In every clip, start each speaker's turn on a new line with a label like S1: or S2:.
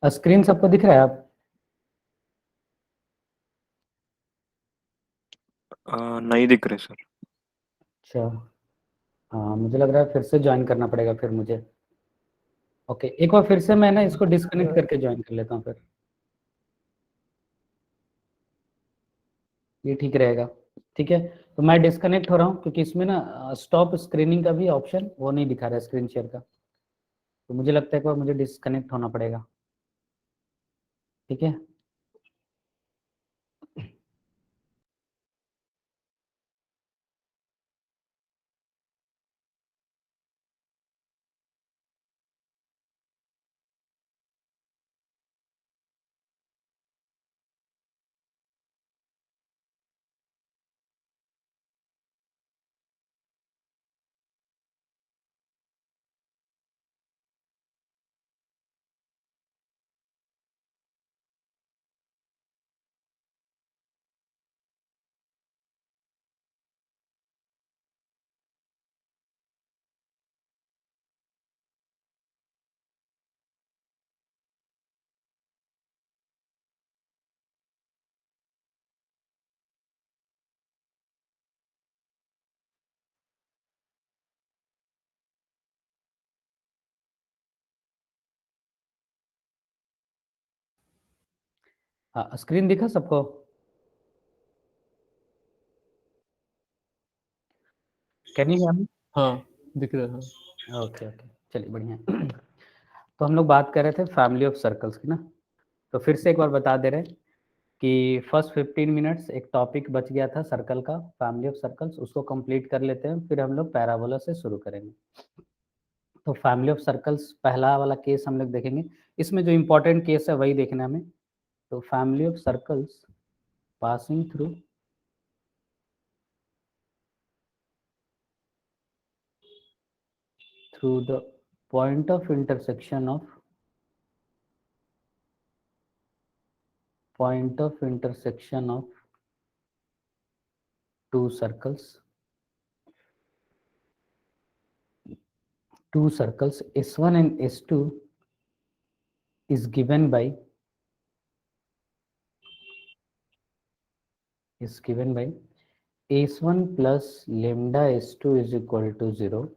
S1: Screen सबको दिख रहा है? आप
S2: नहीं दिख रहे सर।
S1: अच्छा, हाँ मुझे लग रहा है फिर से ज्वाइन करना पड़ेगा फिर मुझे। ओके, एक बार फिर से मैं ना इसको डिस्कनेक्ट करके ज्वाइन कर लेता हूँ फिर, ये ठीक रहेगा। ठीक है, तो मैं डिस्कनेक्ट हो रहा हूँ क्योंकि इसमें ना स्टॉप स्क्रीनिंग का भी ऑप्शन वो नहीं दिखा रहा है स्क्रीन शेयर का, तो मुझे लगता है एक बार मुझे डिस्कनेक्ट होना पड़ेगा। ठीक है, हाँ स्क्रीन दिखा सबको? Can you hear me?
S3: हाँ दिख रहा है।
S1: ओके ओके, चलिए बढ़िया। तो हम लोग बात कर रहे थे फैमिली ऑफ सर्कल्स की ना, तो फिर से एक बार बता दे रहे हैं कि फर्स्ट 15 मिनट्स एक टॉपिक बच गया था सर्कल का, फैमिली ऑफ सर्कल्स, उसको कंप्लीट कर लेते हैं, फिर हम लोग पैराबोला से शुरू करेंगे। तो फैमिली ऑफ सर्कल्स पहला वाला केस हम लोग देखेंगे, इसमें जो इम्पोर्टेंट केस है वही देखना है हमें। तो family of circles passing through the point of intersection of two circles S1 and S2 is given by S1 plus lambda S2 is equal to 0,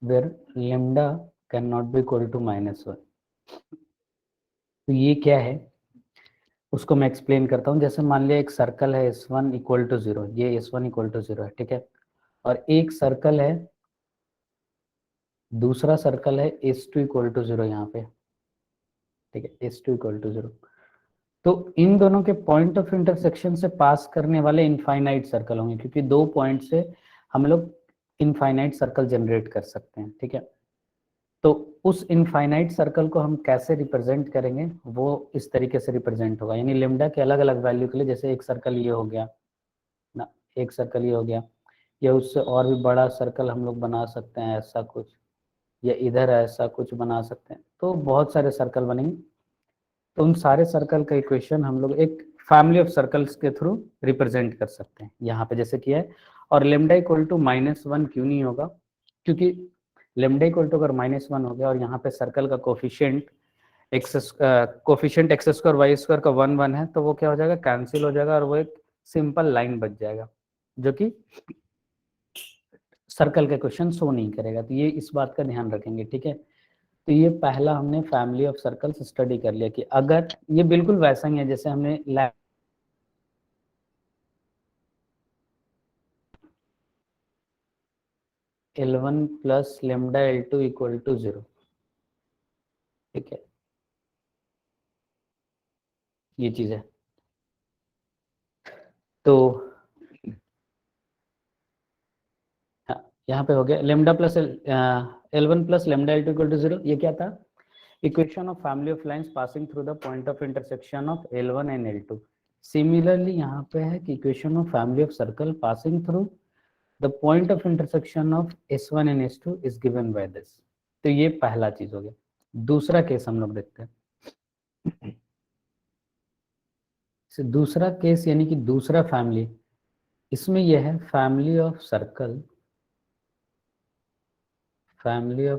S1: where lambda cannot be equal to -1। तो ये क्या है उसको मैं explain करता हूँ। जैसे मान लिया एक सर्कल है S1 इक्वल टू 0, ये S1 इक्वल टू 0 है, ठीक है, और एक सर्कल है, दूसरा सर्कल है S2 इक्वल टू 0 यहाँ पे, ठीक है, S2 इक्वल टू 0। तो इन दोनों के पॉइंट ऑफ इंटरसेक्शन से पास करने वाले इनफाइनाइट सर्कल होंगे, क्योंकि 2 पॉइंट से हम लोग इनफाइनाइट सर्कल जनरेट कर सकते हैं, ठीक है। तो उस इनफाइनाइट सर्कल को हम कैसे रिप्रेजेंट करेंगे, वो इस तरीके से रिप्रेजेंट होगा, यानी लेमडा के अलग अलग वैल्यू के लिए, जैसे एक सर्कल ये हो गया ना, एक सर्कल ये हो गया, या उससे और भी बड़ा सर्कल हम लोग बना सकते हैं ऐसा कुछ, या इधर ऐसा कुछ बना सकते हैं, तो बहुत सारे सर्कल बनेंगे। तो उन सारे सर्कल का इक्वेशन हम लोग एक फैमिली ऑफ सर्कल्स के थ्रू रिप्रेजेंट कर सकते हैं, यहाँ पे जैसे किया है। और लेमडा इक्वल टू -1 क्यों नहीं होगा, क्योंकि लेमडा इक्वल टू अगर -1 हो गया और यहाँ पे सर्कल का coefficient x square y square का 1 है, तो वो क्या हो जाएगा, कैंसिल हो जाएगा, और वो एक सिंपल लाइन बच जाएगा जो कि सर्कल का क्वेश्चन शो नहीं करेगा। तो ये इस बात का ध्यान रखेंगे, ठीक है। तो ये पहला हमने फैमिली ऑफ सर्कल्स स्टडी कर लिया कि अगर ये बिल्कुल वैसा ही है जैसे हमने L1 plus lambda L2 equal to 0, ठीक है, ये चीज है। तो हाँ, यहाँ पे हो गया lambda plus L1 plus lambda L2 equal to 0, ये क्या था, equation of family of lines passing through the point of intersection of L1 and L2। Similarly यहाँ पे है कि equation of family of circle passing through the point of intersection of S1 and S2 is given by this. तो ये पहला चीज हो गया। दूसरा केस हम लोग देखते हैं। दूसरा केस यानी कि दूसरा फैमिली, इसमें यह है family of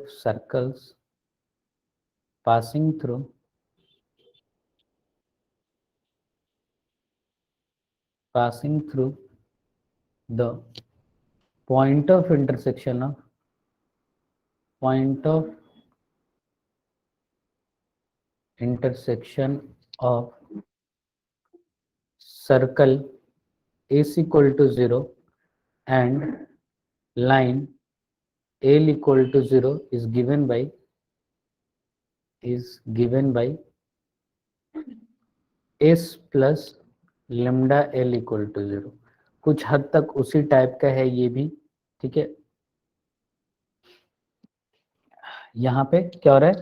S1: circles passing through the point of intersection of circle is equal to 0 and line L equal to 0 is given by S plus lambda L equal to 0। कुछ हद तक उसी टाइप का है ये भी, ठीक है। यहाँ पे क्या हो रहा है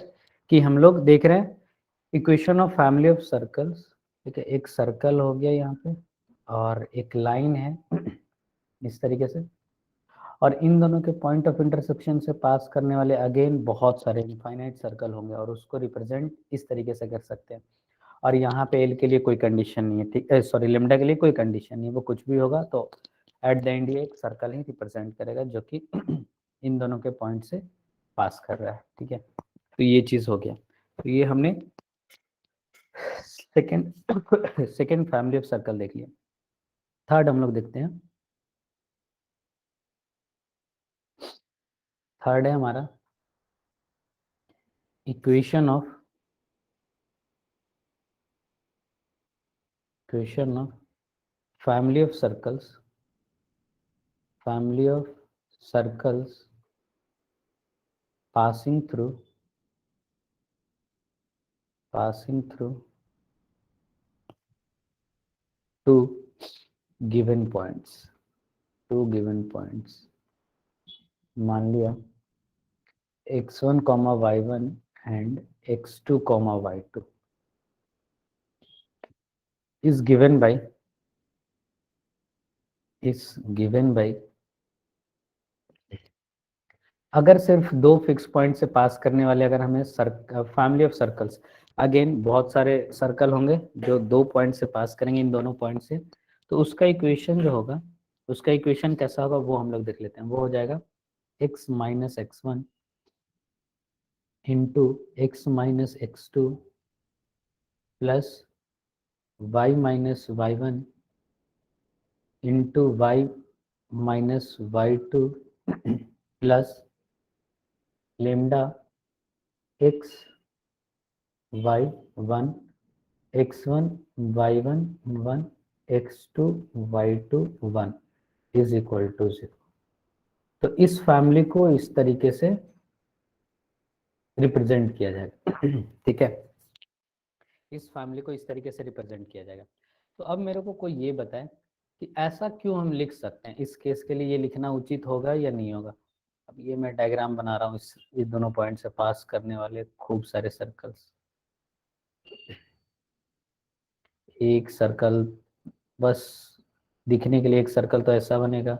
S1: कि हम लोग देख रहे हैं equation of family of circles, ठीक है। एक सर्कल हो गया यहाँ पे और एक लाइन है इस तरीके से, और इन दोनों के पॉइंट ऑफ इंटरसेक्शन से पास करने वाले अगेन बहुत सारे इनफाइनाइट सर्कल होंगे और उसको रिप्रेजेंट इस तरीके से कर सकते हैं। और यहाँ पे एल के लिए कोई कंडीशन नहीं है, ठीक है, सॉरी लेमडा के लिए कोई कंडीशन नहीं है, वो कुछ भी होगा तो एट द एंड ये एक सर्कल ही रिप्रेजेंट करेगा जो कि इन दोनों के पॉइंट से पास कर रहा है, ठीक है। तो ये चीज़ हो गया। तो ये हमने सेकेंड फैमिली ऑफ सर्कल देख लिया। थर्ड हम लोग देखते हैं। थर्ड है हमारा equation of family of circles passing through two given points। मान लिया x1, y1 and x2, y2 is given by अगर सिर्फ दो फिक्स पॉइंट से पास करने वाले अगर हमें फैमिली ऑफ सर्कल्स, अगेन बहुत सारे सर्कल होंगे जो दो पॉइंट से पास करेंगे इन दोनों पॉइंट से, तो उसका इक्वेशन जो होगा, उसका इक्वेशन कैसा होगा वो हम लोग देख लेते हैं। वो हो जाएगा x minus x1 into x minus x2 plus y minus y1 into y minus y2 plus lambda x y1 x1 y1 1 x2 y2 1 is equal to 0। तो इस फैमिली को इस तरीके से रिप्रेजेंट किया जाएगा, ठीक है। इस फैमिली को इस तरीके से रिप्रेजेंट किया जाएगा। तो अब मेरे को कोई ये बताए कि ऐसा क्यों हम लिख सकते हैं, इस केस के लिए ये लिखना उचित होगा या नहीं होगा। अब ये मैं डायग्राम बना रहा हूँ इस दोनों पॉइंट से पास करने वाले खूब सारे सर्कल्स। एक सर्कल बस दिखने के लिए, एक सर्कल तो ऐसा बनेगा,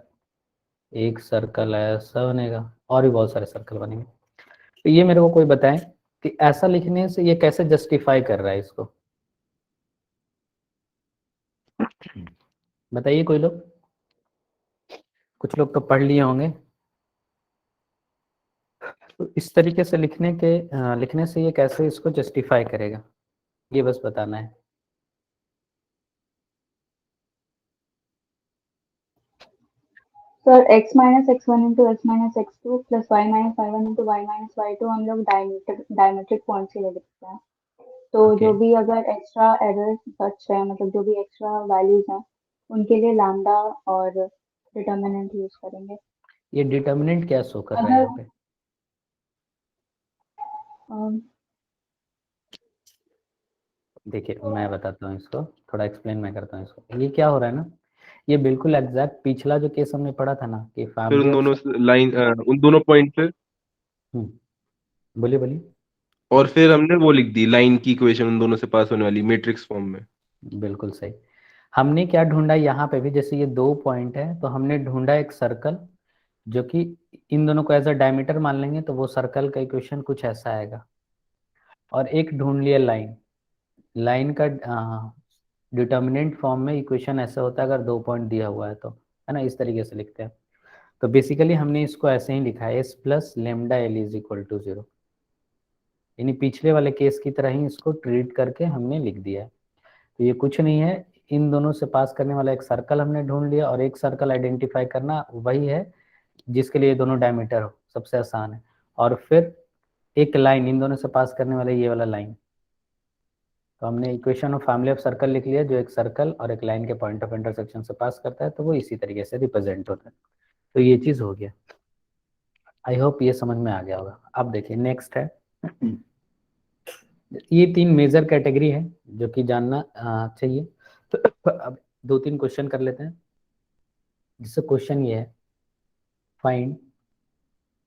S1: एक सर्कल ऐसा बनेगा और भी बहुत सारे सर्कल बनेंगे। तो ये मेरे को कोई बताए कि ऐसा लिखने से ये कैसे जस्टिफाई कर रहा है इसको, बताइए कोई लोग। कुछ लोग तो पढ़ लिए होंगे। तो इस तरीके से लिखने से ये कैसे इसको जस्टिफाई करेगा, ये बस बताना है।
S4: Sir x minus x1 into x minus x2 plus y minus y1 into y minus y2 हम लोग डायमेट्रिक पॉइंट से ले लिखते हैं। तो
S1: Okay.
S4: जो भी अगर एक्स्ट्रा एरर सच है, मतलब जो भी एक्स्ट्रा वैल्यूज हैं उनके लिए लैम्डा और डिटर्मिनेंट यूज करेंगे।
S1: ये डिटर्मिनेंट क्या शो कर रहा है यहाँ पे? देखिए मैं बताता हूँ इसको, थोड़ा एक्सप्लेन मैं करता हूँ इसको। ये क्या हो रहा है ना, ये बिल्कुल एग्जैक्ट पिछला जो केस हमने पढ़ा था ना कि
S5: फिर
S1: फैमिली
S5: उन दोनों पॉइंट पे
S1: बोलिए बोलिए।
S5: और फिर हमने वो लिख दी लाइन की इक्वेशन उन दोनों से पास होने वाली मैट्रिक्स फॉर्म में।
S1: बिल्कुल सही। हमने क्या ढूंढा यहाँ पे भी, जैसे ये दो पॉइंट है तो हमने ढूंढा एक सर्कल जो कि इन दोनों को एज अ डायमीटर मान लेंगे तो वो सर्कल का इक्वेशन कुछ ऐसा आएगा। और एक ढूंढ लिया लाइन का डिटर्मिनेंट फॉर्म में इक्वेशन ऐसा होता है अगर दो पॉइंट दिया हुआ है तो, है ना, इस तरीके से लिखते हैं। तो बेसिकली हमने इसको ऐसे ही लिखा है s plus lambda L is equal to 0। यानी पिछले वाले केस की तरह ही इसको ट्रीट करके हमने लिख दिया है। तो ये कुछ नहीं है, इन दोनों से पास करने वाला एक सर्कल हमने ढूंढ लिया, और एक सर्कल आइडेंटिफाई करना वही है जिसके लिए दोनों डायमीटर हो, सबसे आसान है। और फिर एक लाइन इन दोनों से पास करने वाला ये वाला लाइन, तो हमने equation of family of circle लिख लिया, जो एक सर्कल और एक लाइन के पॉइंट ऑफ इंटरसेक्शन से पास करता है, तो वो इसी तरीके से रिप्रेजेंट होता है। तो ये चीज हो गया। आई होप ये समझ में आ गया होगा। अब देखिए नेक्स्ट है, ये 3 मेजर कैटेगरी है जो कि जानना चाहिए। तो अब 2-3 क्वेश्चन कर लेते हैं। जिससे क्वेश्चन ये है, find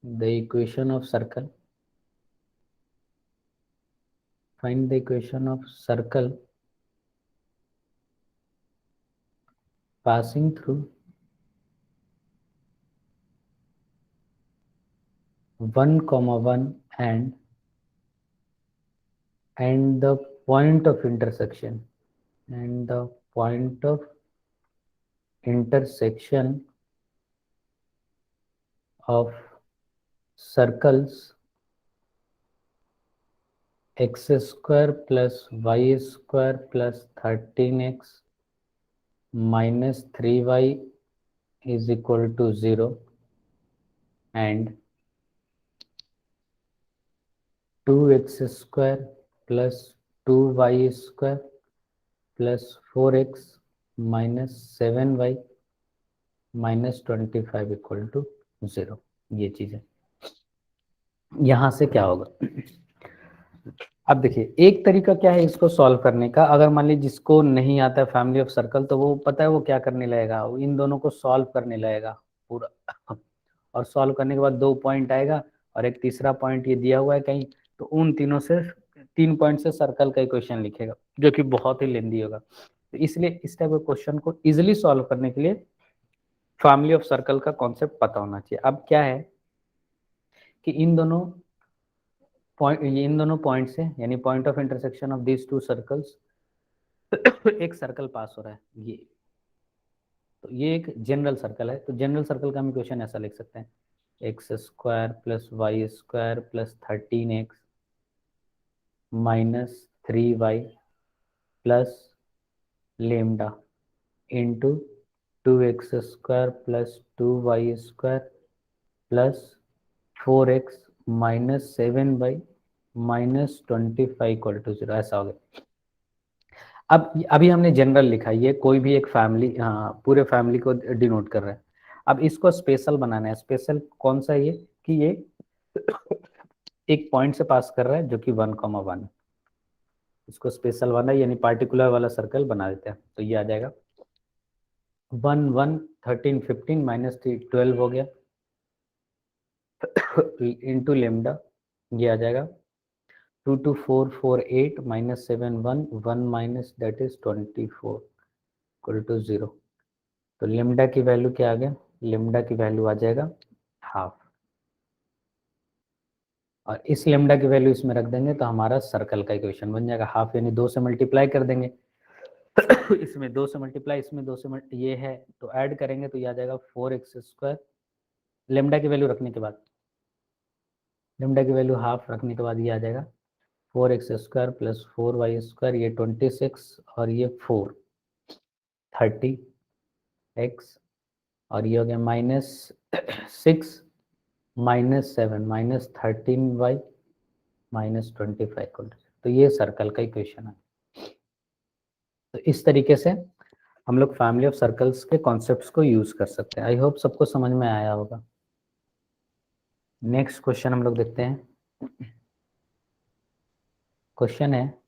S1: the equation of circle, find the equation of circle passing through 1,1 and the point of intersection, and the point of intersection of circles x square plus y square plus 13x minus 3y is equal to 0 and 2x square plus 2y square plus 4x minus 7y minus 25 equal to 0। ये चीज है। यहां से क्या होगा, अब देखिए एक तरीका क्या है इसको सॉल्व करने का। अगर मान लीजिए जिसको नहीं आता है फैमिली ऑफ सर्कल, तो वो पता है वो क्या करने लगेगा, वो इन दोनों को सॉल्व करने लगेगा पूरा, और सॉल्व करने के बाद 2 पॉइंट आएगा और एक तीसरा पॉइंट ये दिया हुआ है कहीं, तो उन तीनों से 3 पॉइंट से सर्कल का इक्वेशन लिखेगा, जो कि बहुत ही लेंदी होगा। तो इसलिए इस टाइप के क्वेश्चन को इजिली सॉल्व करने के लिए फैमिली ऑफ सर्कल का कॉन्सेप्ट पता होना चाहिए। अब क्या है कि इन दोनों पॉइंट से, यानी point of intersection of these 2 circles, एक सर्कल पास हो रहा है ये, तो ये एक जनरल सर्कल है। तो जनरल सर्कल का हम इक्वेशन ऐसा लिख सकते हैं, x square plus y square plus 13x minus 3y plus lambda into 2x square plus 2y स्क्वायर plus 4x minus 7y minus 25 equal to 0। ऐसा हो गया। अब अभी हमने जनरल लिखा, ये कोई भी एक फैमिली, हाँ पूरे फैमिली को डिनोट कर रहा है। अब इसको स्पेशल बनाना है। स्पेशल कौन सा ये कि ये एक पॉइंट से पास कर रहा है जो कि 1,1, इसको स्पेशल वाला यानी पार्टिकुलर वाला सर्कल बना देते हैं। तो ये आ जाएगा 1 1 13 15 माइनस 12 हो गया इंटू लेमडा, ये आ जाएगा 2 2 4 4 8 minus 7 1 1 minus that is 24 equal to 0। तो लेमडा की वैल्यू क्या आ गया, लेमडा की वैल्यू आ जाएगा हाफ, और इस लेमडा की वैल्यू इसमें रख देंगे तो हमारा सर्कल का इक्वेशन बन जाएगा। हाफ यानी 2 से मल्टीप्लाई कर देंगे, इसमें 2 से मल्टीप्लाई, इसमें 2 से ये है तो ऐड करेंगे तो ये आ जाएगा 4x स्क्वायर, लेमडा की वैल्यू रखने के बाद, लेमडा की वैल्यू हाफ रखने के बाद ये आ जाएगा 4x square plus 4y square, ये 26 और ये 4 30x, और ये हो गया minus 6 minus 7 minus 13y minus 25। तो ये सर्कल का इक्वेशन है। तो इस तरीके से हम लोग फैमिली ऑफ सर्कल्स के कॉन्सेप्ट्स को यूज कर सकते हैं। आई होप सबको समझ में आया होगा। नेक्स्ट क्वेश्चन हम लोग देखते हैं। क्वेश्चन है,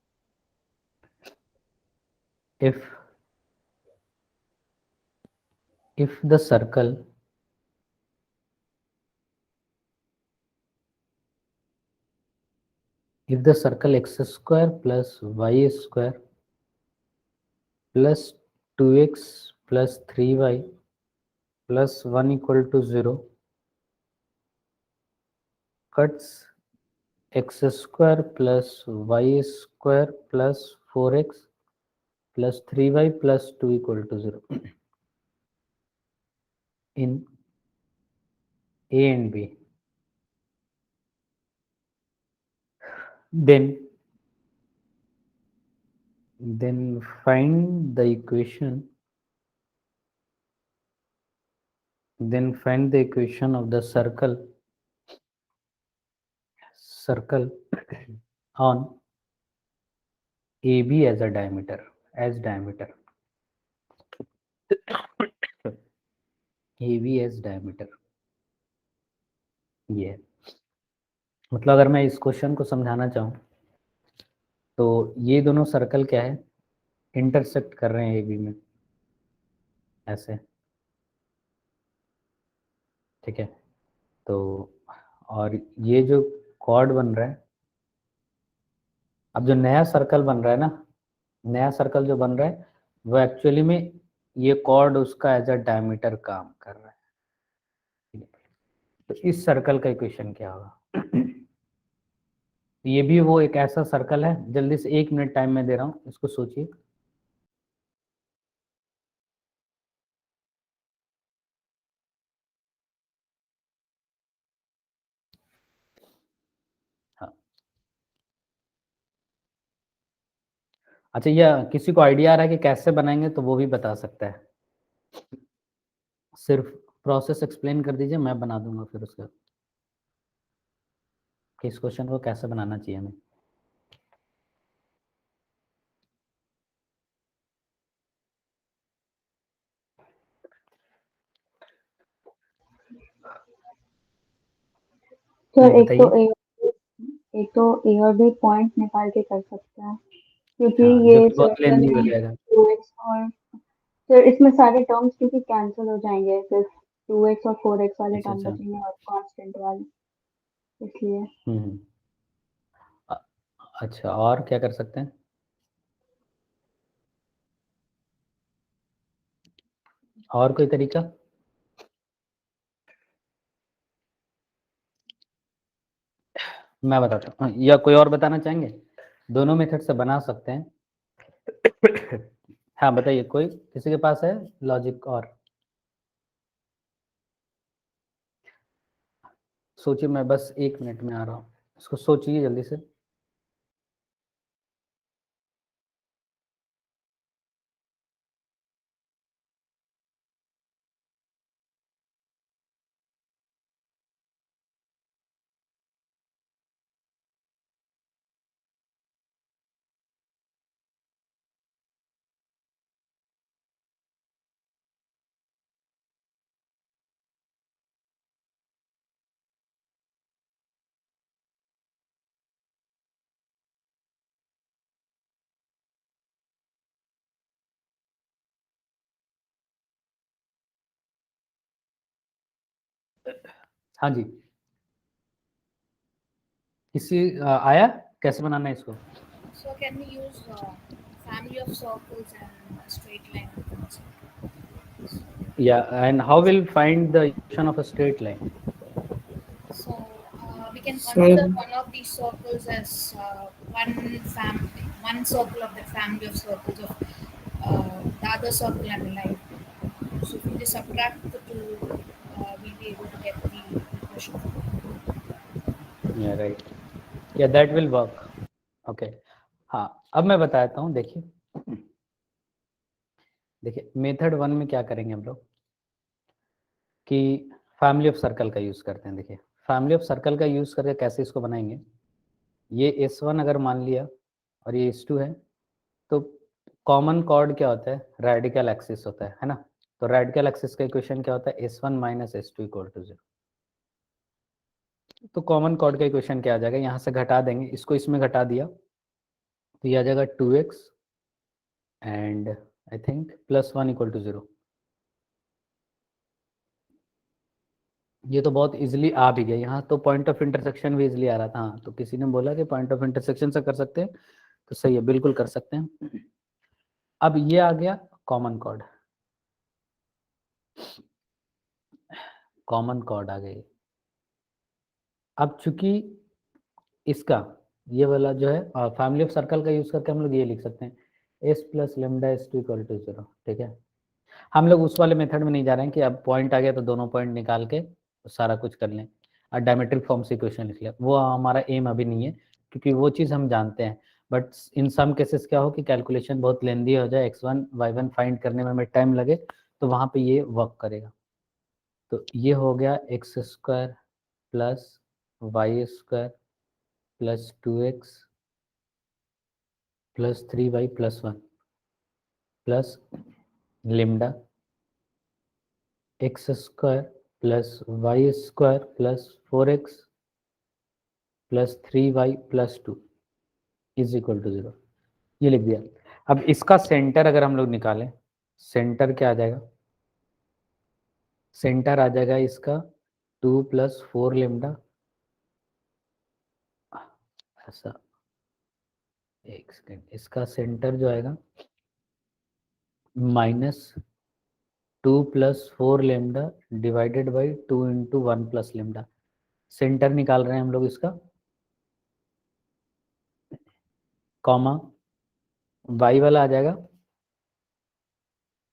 S1: if the circle x square plus y square plus 2x plus 3y plus 1 equal to 0 cuts x square plus y square plus 4x plus 3y plus 2 equal to 0 in A and B, then find the equation of the circle on AB as diameter. AB as diameter, ये है। मतलब अगर मैं इस question को समझाना चाहूँ तो ये दोनों सर्कल क्या है, इंटरसेक्ट कर रहे हैं AB में ऐसे, ठीक है। तो और ये जो कॉर्ड बन रहा है, अब जो नया सर्कल बन रहा है ना, नया सर्कल जो बन रहा है वो एक्चुअली में ये कॉर्ड उसका एज अ डायमीटर काम कर रहा है, ठीक है। तो इस सर्कल का इक्वेशन क्या होगा? ये भी वो एक ऐसा सर्कल है, जल्दी से 1 मिनट टाइम में दे रहा हूँ, इसको सोचिए। हाँ, अच्छा, ये किसी को आइडिया आ रहा है कि कैसे बनाएंगे तो वो भी बता सकता है, सिर्फ प्रोसेस एक्सप्लेन कर दीजिए, मैं बना दूंगा फिर उसका कि इस क्वेश्चन को कैसे बनाना चाहिए हमें।
S4: सर एक
S1: बताइए।
S4: तो ए और बी पॉइंट निकाल के कर सकते हैं, क्योंकि
S1: हाँ, जो
S4: ये
S1: कि बहुत लेंदी हो जाएगा।
S4: 2x और सर इसमें सारे टर्म्स क्योंकि कैंसिल हो जाएंगे, सिर्फ 2x और 4x वाले
S1: अच्छा
S4: टर्म
S1: अच्छा।
S4: बचेंगे और कांस्टेंट वाले, इसलिए।
S1: हम्म। अ- अच्छा, और क्या कर सकते हैं? और कोई तरीका? मैं बताता हूँ, या कोई और बताना चाहेंगे? दोनों मेथड से बना सकते हैं। हाँ बताइए, कोई किसी के पास है लॉजिक? और सोचिए, मैं बस 1 मिनट में आ रहा हूँ, इसको सोचिए जल्दी से। हाँ जी, किसी आया कैसे बनाना है इसको?
S6: So can we use family of circles and a straight line?
S1: Yeah, and how will find the equation of a straight line?
S6: So we can
S2: So-
S6: consider one of these circles as one circle of the family of circles of the other circle and the line. So if we just subtract the two, we'll be able to get the equation.
S1: Yeah, right. Yeah, that will work. Okay. हाँ, अब मैं बताता हूँ। देखिए method 1 में क्या करेंगे हम लोग कि फैमिली ऑफ सर्कल का यूज करते हैं। देखिए फैमिली ऑफ सर्कल का यूज करके कैसे इसको बनाएंगे, ये S1 अगर मान लिया और ये S2 है, तो कॉमन कॉर्ड क्या होता है? रेडिकल एक्सिस होता है ना। तो रेडिकल एक्सिस का इक्वेशन क्या होता है? S1 minus S2 equal to 0। तो कॉमन कॉर्ड का इक्वेशन क्या आ जाएगा? यहाँ से घटा देंगे, इसको इसमें घटा दिया तो ये आ जाएगा 2x and I think +1 equal to 0। ये तो बहुत इजीली आ भी गया। यहाँ तो पॉइंट ऑफ इंटरसेक्शन भी इजीली आ रहा था। हाँ, तो किसी ने बोला कि पॉइंट ऑफ इंटरसेक्शन से कर सकते हैं, तो सही है, बिल्कुल कर सकते हैं। अब ये आ गया कॉमन कॉर्ड, कॉमन कॉर्ड आ गई। अब चूंकि इसका ये वाला जो है फैमिली ऑफ सर्कल का यूज करके हम लोग ये लिख सकते हैं S plus lambda S2 equal to 0, ठीक है। हम लोग उस वाले मेथड में नहीं जा रहे हैं कि अब पॉइंट आ गया तो दोनों पॉइंट निकाल के सारा कुछ कर लें और डायमेट्रिक फॉर्म से इक्वेशन लिख लें। वो हमारा एम अभी नहीं है, क्योंकि वो चीज़ हम जानते हैं, बट इन सम केसेस क्या हो कि कैलकुलेशन बहुत लेंदी हो जाए, x1 y1 फाइंड करने में हमें टाइम लगे, तो वहाँ पे ये वर्क करेगा। तो ये हो गया x square plus y square plus 2x plus 3y plus 1 plus lambda x square plus y square plus 4x plus 3y plus 2 is equal to 0। ये लिख दिया। अब इसका सेंटर अगर हम लोग निकालें, सेंटर क्या आ जाएगा? सेंटर आ जाएगा इसका 2 प्लस 4 लेमडा, ऐसा, एक सेकेंड, इसका सेंटर जो आएगा minus 2 plus 4 lambda divided by 2 into 1 plus lambda. Centre निकाल रहे हैं हम लोग इसका, कॉमा y वाला आ जाएगा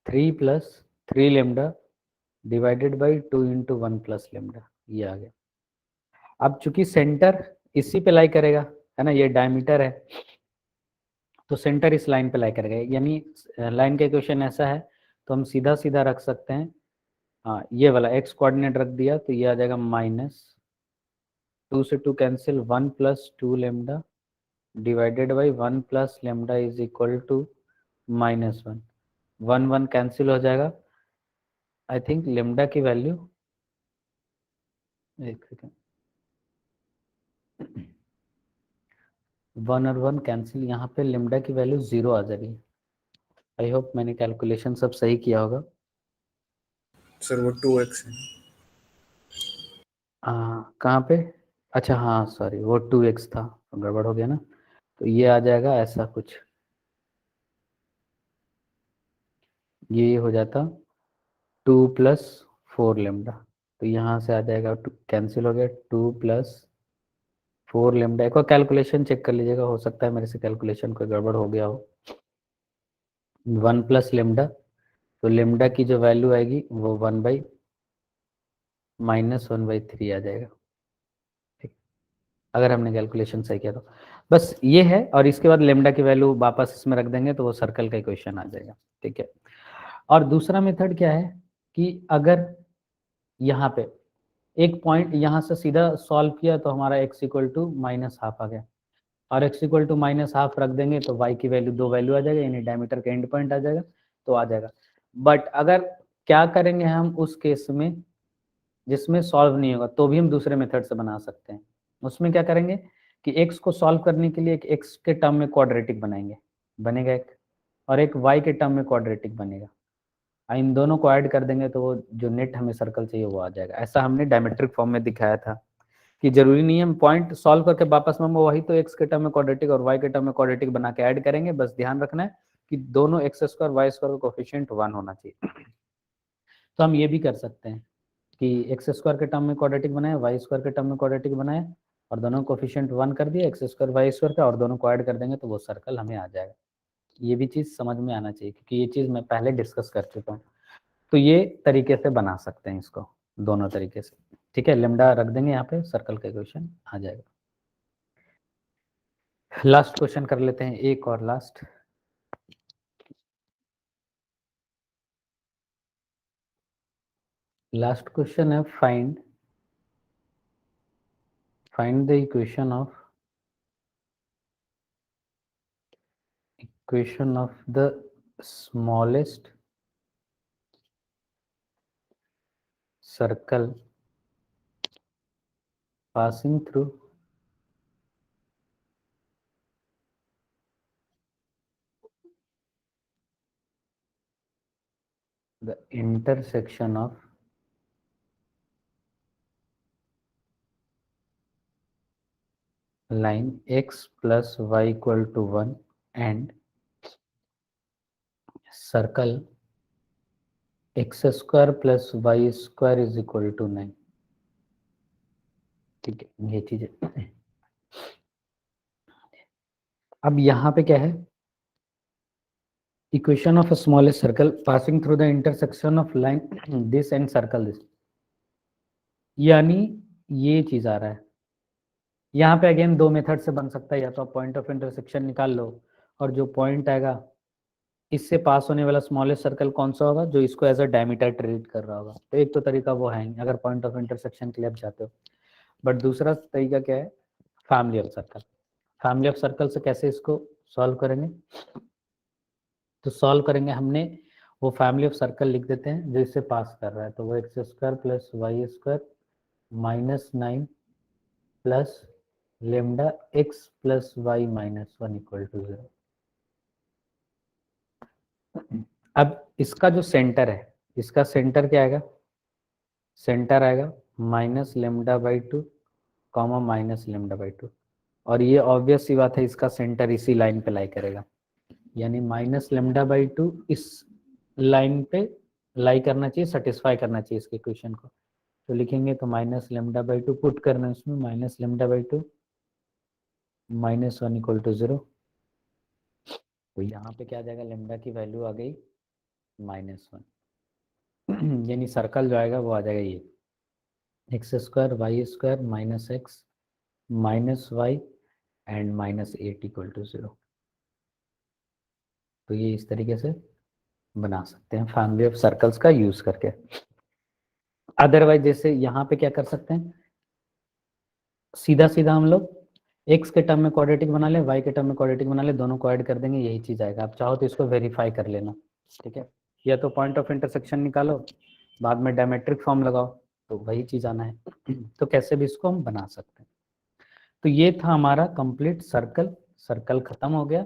S1: 3 plus 3 lambda divided by 2 into 1 plus lambda, ये आ गया। अब चूंकि सेंटर इसी पे लाई करेगा, है ना, ये डायमीटर है, तो सेंटर इस लाइन पे लाई करेगा, यानी लाइन का इक्वेशन ऐसा है, तो हम सीधा सीधा रख सकते हैं, हाँ, ये वाला x कोऑर्डिनेट रख दिया, तो ये आ जाएगा माइनस 2 से 2 cancel, 1 plus 2 lambda divided by 1 plus lambda is equal to minus 1, 1 1 cancel हो जाएगा। आई थिंक लेमडा की वैल्यू, एक सेकेंड, 1 और 1 कैंसिल, यहाँ पे लेमडा की वैल्यू 0 आ जाएगी। आई होप मैंने कैलकुलेशन सब सही किया होगा।
S7: सर वो 2x है।
S1: कहाँ पे? अच्छा हाँ सॉरी, वो 2x था, गड़बड़ हो गया ना। तो ये आ जाएगा ऐसा कुछ, ये हो जाता 2 प्लस 4 लेमडा, तो यहाँ से आ जाएगा, कैंसिल हो गया, 2 प्लस 4 लेमडा। एक बार कैलकुलेशन चेक कर लीजिएगा, हो सकता है मेरे से कैलकुलेशन कोई गड़बड़ हो गया हो। 1 प्लस लेमडा, तो लेमडा की जो वैल्यू आएगी वो 1 बाई माइनस 1/3 आ जाएगा, ठीक, अगर हमने कैलकुलेशन सही किया तो। बस ये है, और इसके बाद लेमडा की वैल्यू वापस इसमें रख देंगे तो वो सर्कल का इक्वेशन आ जाएगा, ठीक है। और दूसरा मेथड क्या है कि अगर यहाँ पे एक पॉइंट यहाँ से सीधा सॉल्व किया तो हमारा x equal to minus half आ गया, और x equal to minus half रख देंगे तो y की वैल्यू, 2 वैल्यू आ जाएगा, यानी डायमीटर का एंड पॉइंट आ जाएगा, तो आ जाएगा। बट अगर क्या करेंगे हम उस केस में जिसमें सॉल्व नहीं होगा, तो भी हम दूसरे मेथड से बना सकते हैं। उसमें क्या करेंगे कि x को सॉल्व करने के लिए एक x के टर्म में क्वाड्रेटिक बनाएंगे, बनेगा एक, और एक y के टर्म में क्वाड्रेटिक बनेगा, इन दोनों को ऐड कर देंगे तो वो जो नेट हमें सर्कल चाहिए वो आ जाएगा। ऐसा हमने डायमेट्रिक फॉर्म में दिखाया था कि जरूरी नहीं है हम पॉइंट सॉल्व करके वापस में वही तो x के टर्म में क्वाड्रेटिक और y के टर्म में क्वाड्रेटिक बना के ऐड करेंगे, बस ध्यान रखना है कि दोनों x स्क्वायर y स्क्वायर का कोफिशिएंट 1 होना चाहिए। तो हम ये भी कर सकते हैं कि x स्क्वायर के टर्म में क्वाड्रेटिक बनाए, y स्क्वायर के टर्म में क्वाड्रेटिक बनाए, और दोनों कोफिशिएंट 1 कर दिया, x स्क्वायर y स्क्वायर का, और दोनों को ऐड कर देंगे तो वो सर्कल हमें आ जाएगा। ये भी चीज़ समझ में आना चाहिए क्योंकि ये चीज़ मैं पहले डिस्कस कर चुका हूँ। तो ये तरीके से बना सकते हैं इसको, दोनों तरीके से, ठीक है। लेमडा रख देंगे यहाँ पे, सर्कल का इक्वेशन आ जाएगा। लास्ट क्वेश्चन कर लेते हैं, एक और लास्ट। लास्ट क्वेश्चन है find the equation of the smallest circle passing through the intersection of line x plus y equal to 1 and circle x square plus y square is equal to 9, ठीक है, ये चीज है। अब यहाँ पे क्या है, equation of a smallest circle passing through the intersection of line this and circle this, यानी ये चीज आ रहा है यहाँ पे अगेन दो मेथड से बन सकता है, या तो आप पॉइंट ऑफ इंटरसेक्शन निकाल लो और जो पॉइंट आएगा इससे पास होने वाला स्मॉलेस्ट सर्कल कौन सा होगा, जो इसको एज अ डायमीटर ट्रीट कर रहा होगा। तो एक तो तरीका वो है अगर पॉइंट ऑफ इंटरसेक्शन के लिए आप जाते हो। बट दूसरा तरीका क्या है, family of circle. Family of circle से कैसे इसको सॉल्व करेंगे, तो सॉल्व करेंगे हमने वो फैमिली ऑफ सर्कल लिख देते हैं जो इससे पास कर रहा है। तो वो x square plus y square minus 9 plus lambda x plus y minus 1 equal to 0। अब इसका जो सेंटर है, इसका सेंटर क्या आएगा, सेंटर आएगा minus lambda by 2 comma minus lambda by 2। और ये ऑब्वियस सी बात है, इसका सेंटर इसी लाइन पे लाई करेगा, यानी माइनस लेमडा बाई 2 इस लाइन पे लाई करना चाहिए, सेटिस्फाई करना चाहिए इसके इक्वेशन को। तो लिखेंगे तो माइनस लेमडा बाई 2 पुट करना है उसमें, minus lambda by 2 minus 1 equal to 0। तो यहाँ पे क्या आ जाएगा, लेमडा की वैल्यू आ गई -1, यानी सर्कल जो आएगा वो आ जाएगा ये x square y square minus x minus y and minus 8 equal to 0। तो ये इस तरीके से बना सकते हैं फैमिली ऑफ सर्कल्स का यूज करके। अदरवाइज जैसे यहाँ पे क्या कर सकते हैं, सीधा सीधा हम लोग x के टर्म में क्वाड्रेटिक बना ले, y के टर्म में क्वाड्रेटिक बना ले, दोनों को ऐड कर देंगे, यही चीज आएगा। आप चाहो तो इसको वेरीफाई कर लेना, ठीक है। या तो पॉइंट ऑफ इंटरसेक्शन निकालो, बाद में डायमेट्रिक फॉर्म लगाओ, तो वही चीज आना है। तो कैसे भी इसको हम बना सकते हैं। तो ये था हमारा कंप्लीट सर्कल। सर्कल खत्म हो गया।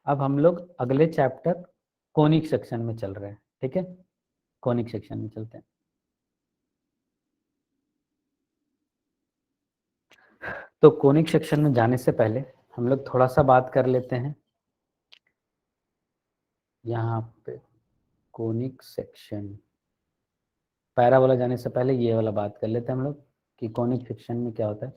S1: अब हम लोग अगले चैप्टर कोनिक सेक्शन में चल रहे हैं, ठीक है। कोनिक सेक्शन में चलते हैं। तो कोनिक सेक्शन में जाने से पहले हम लोग थोड़ा सा बात कर लेते हैं यहाँ पे कोनिक सेक्शन, पैराबोला जाने से पहले ये वाला बात कर लेते हैं हम लोग कि कोनिक सेक्शन में क्या होता है।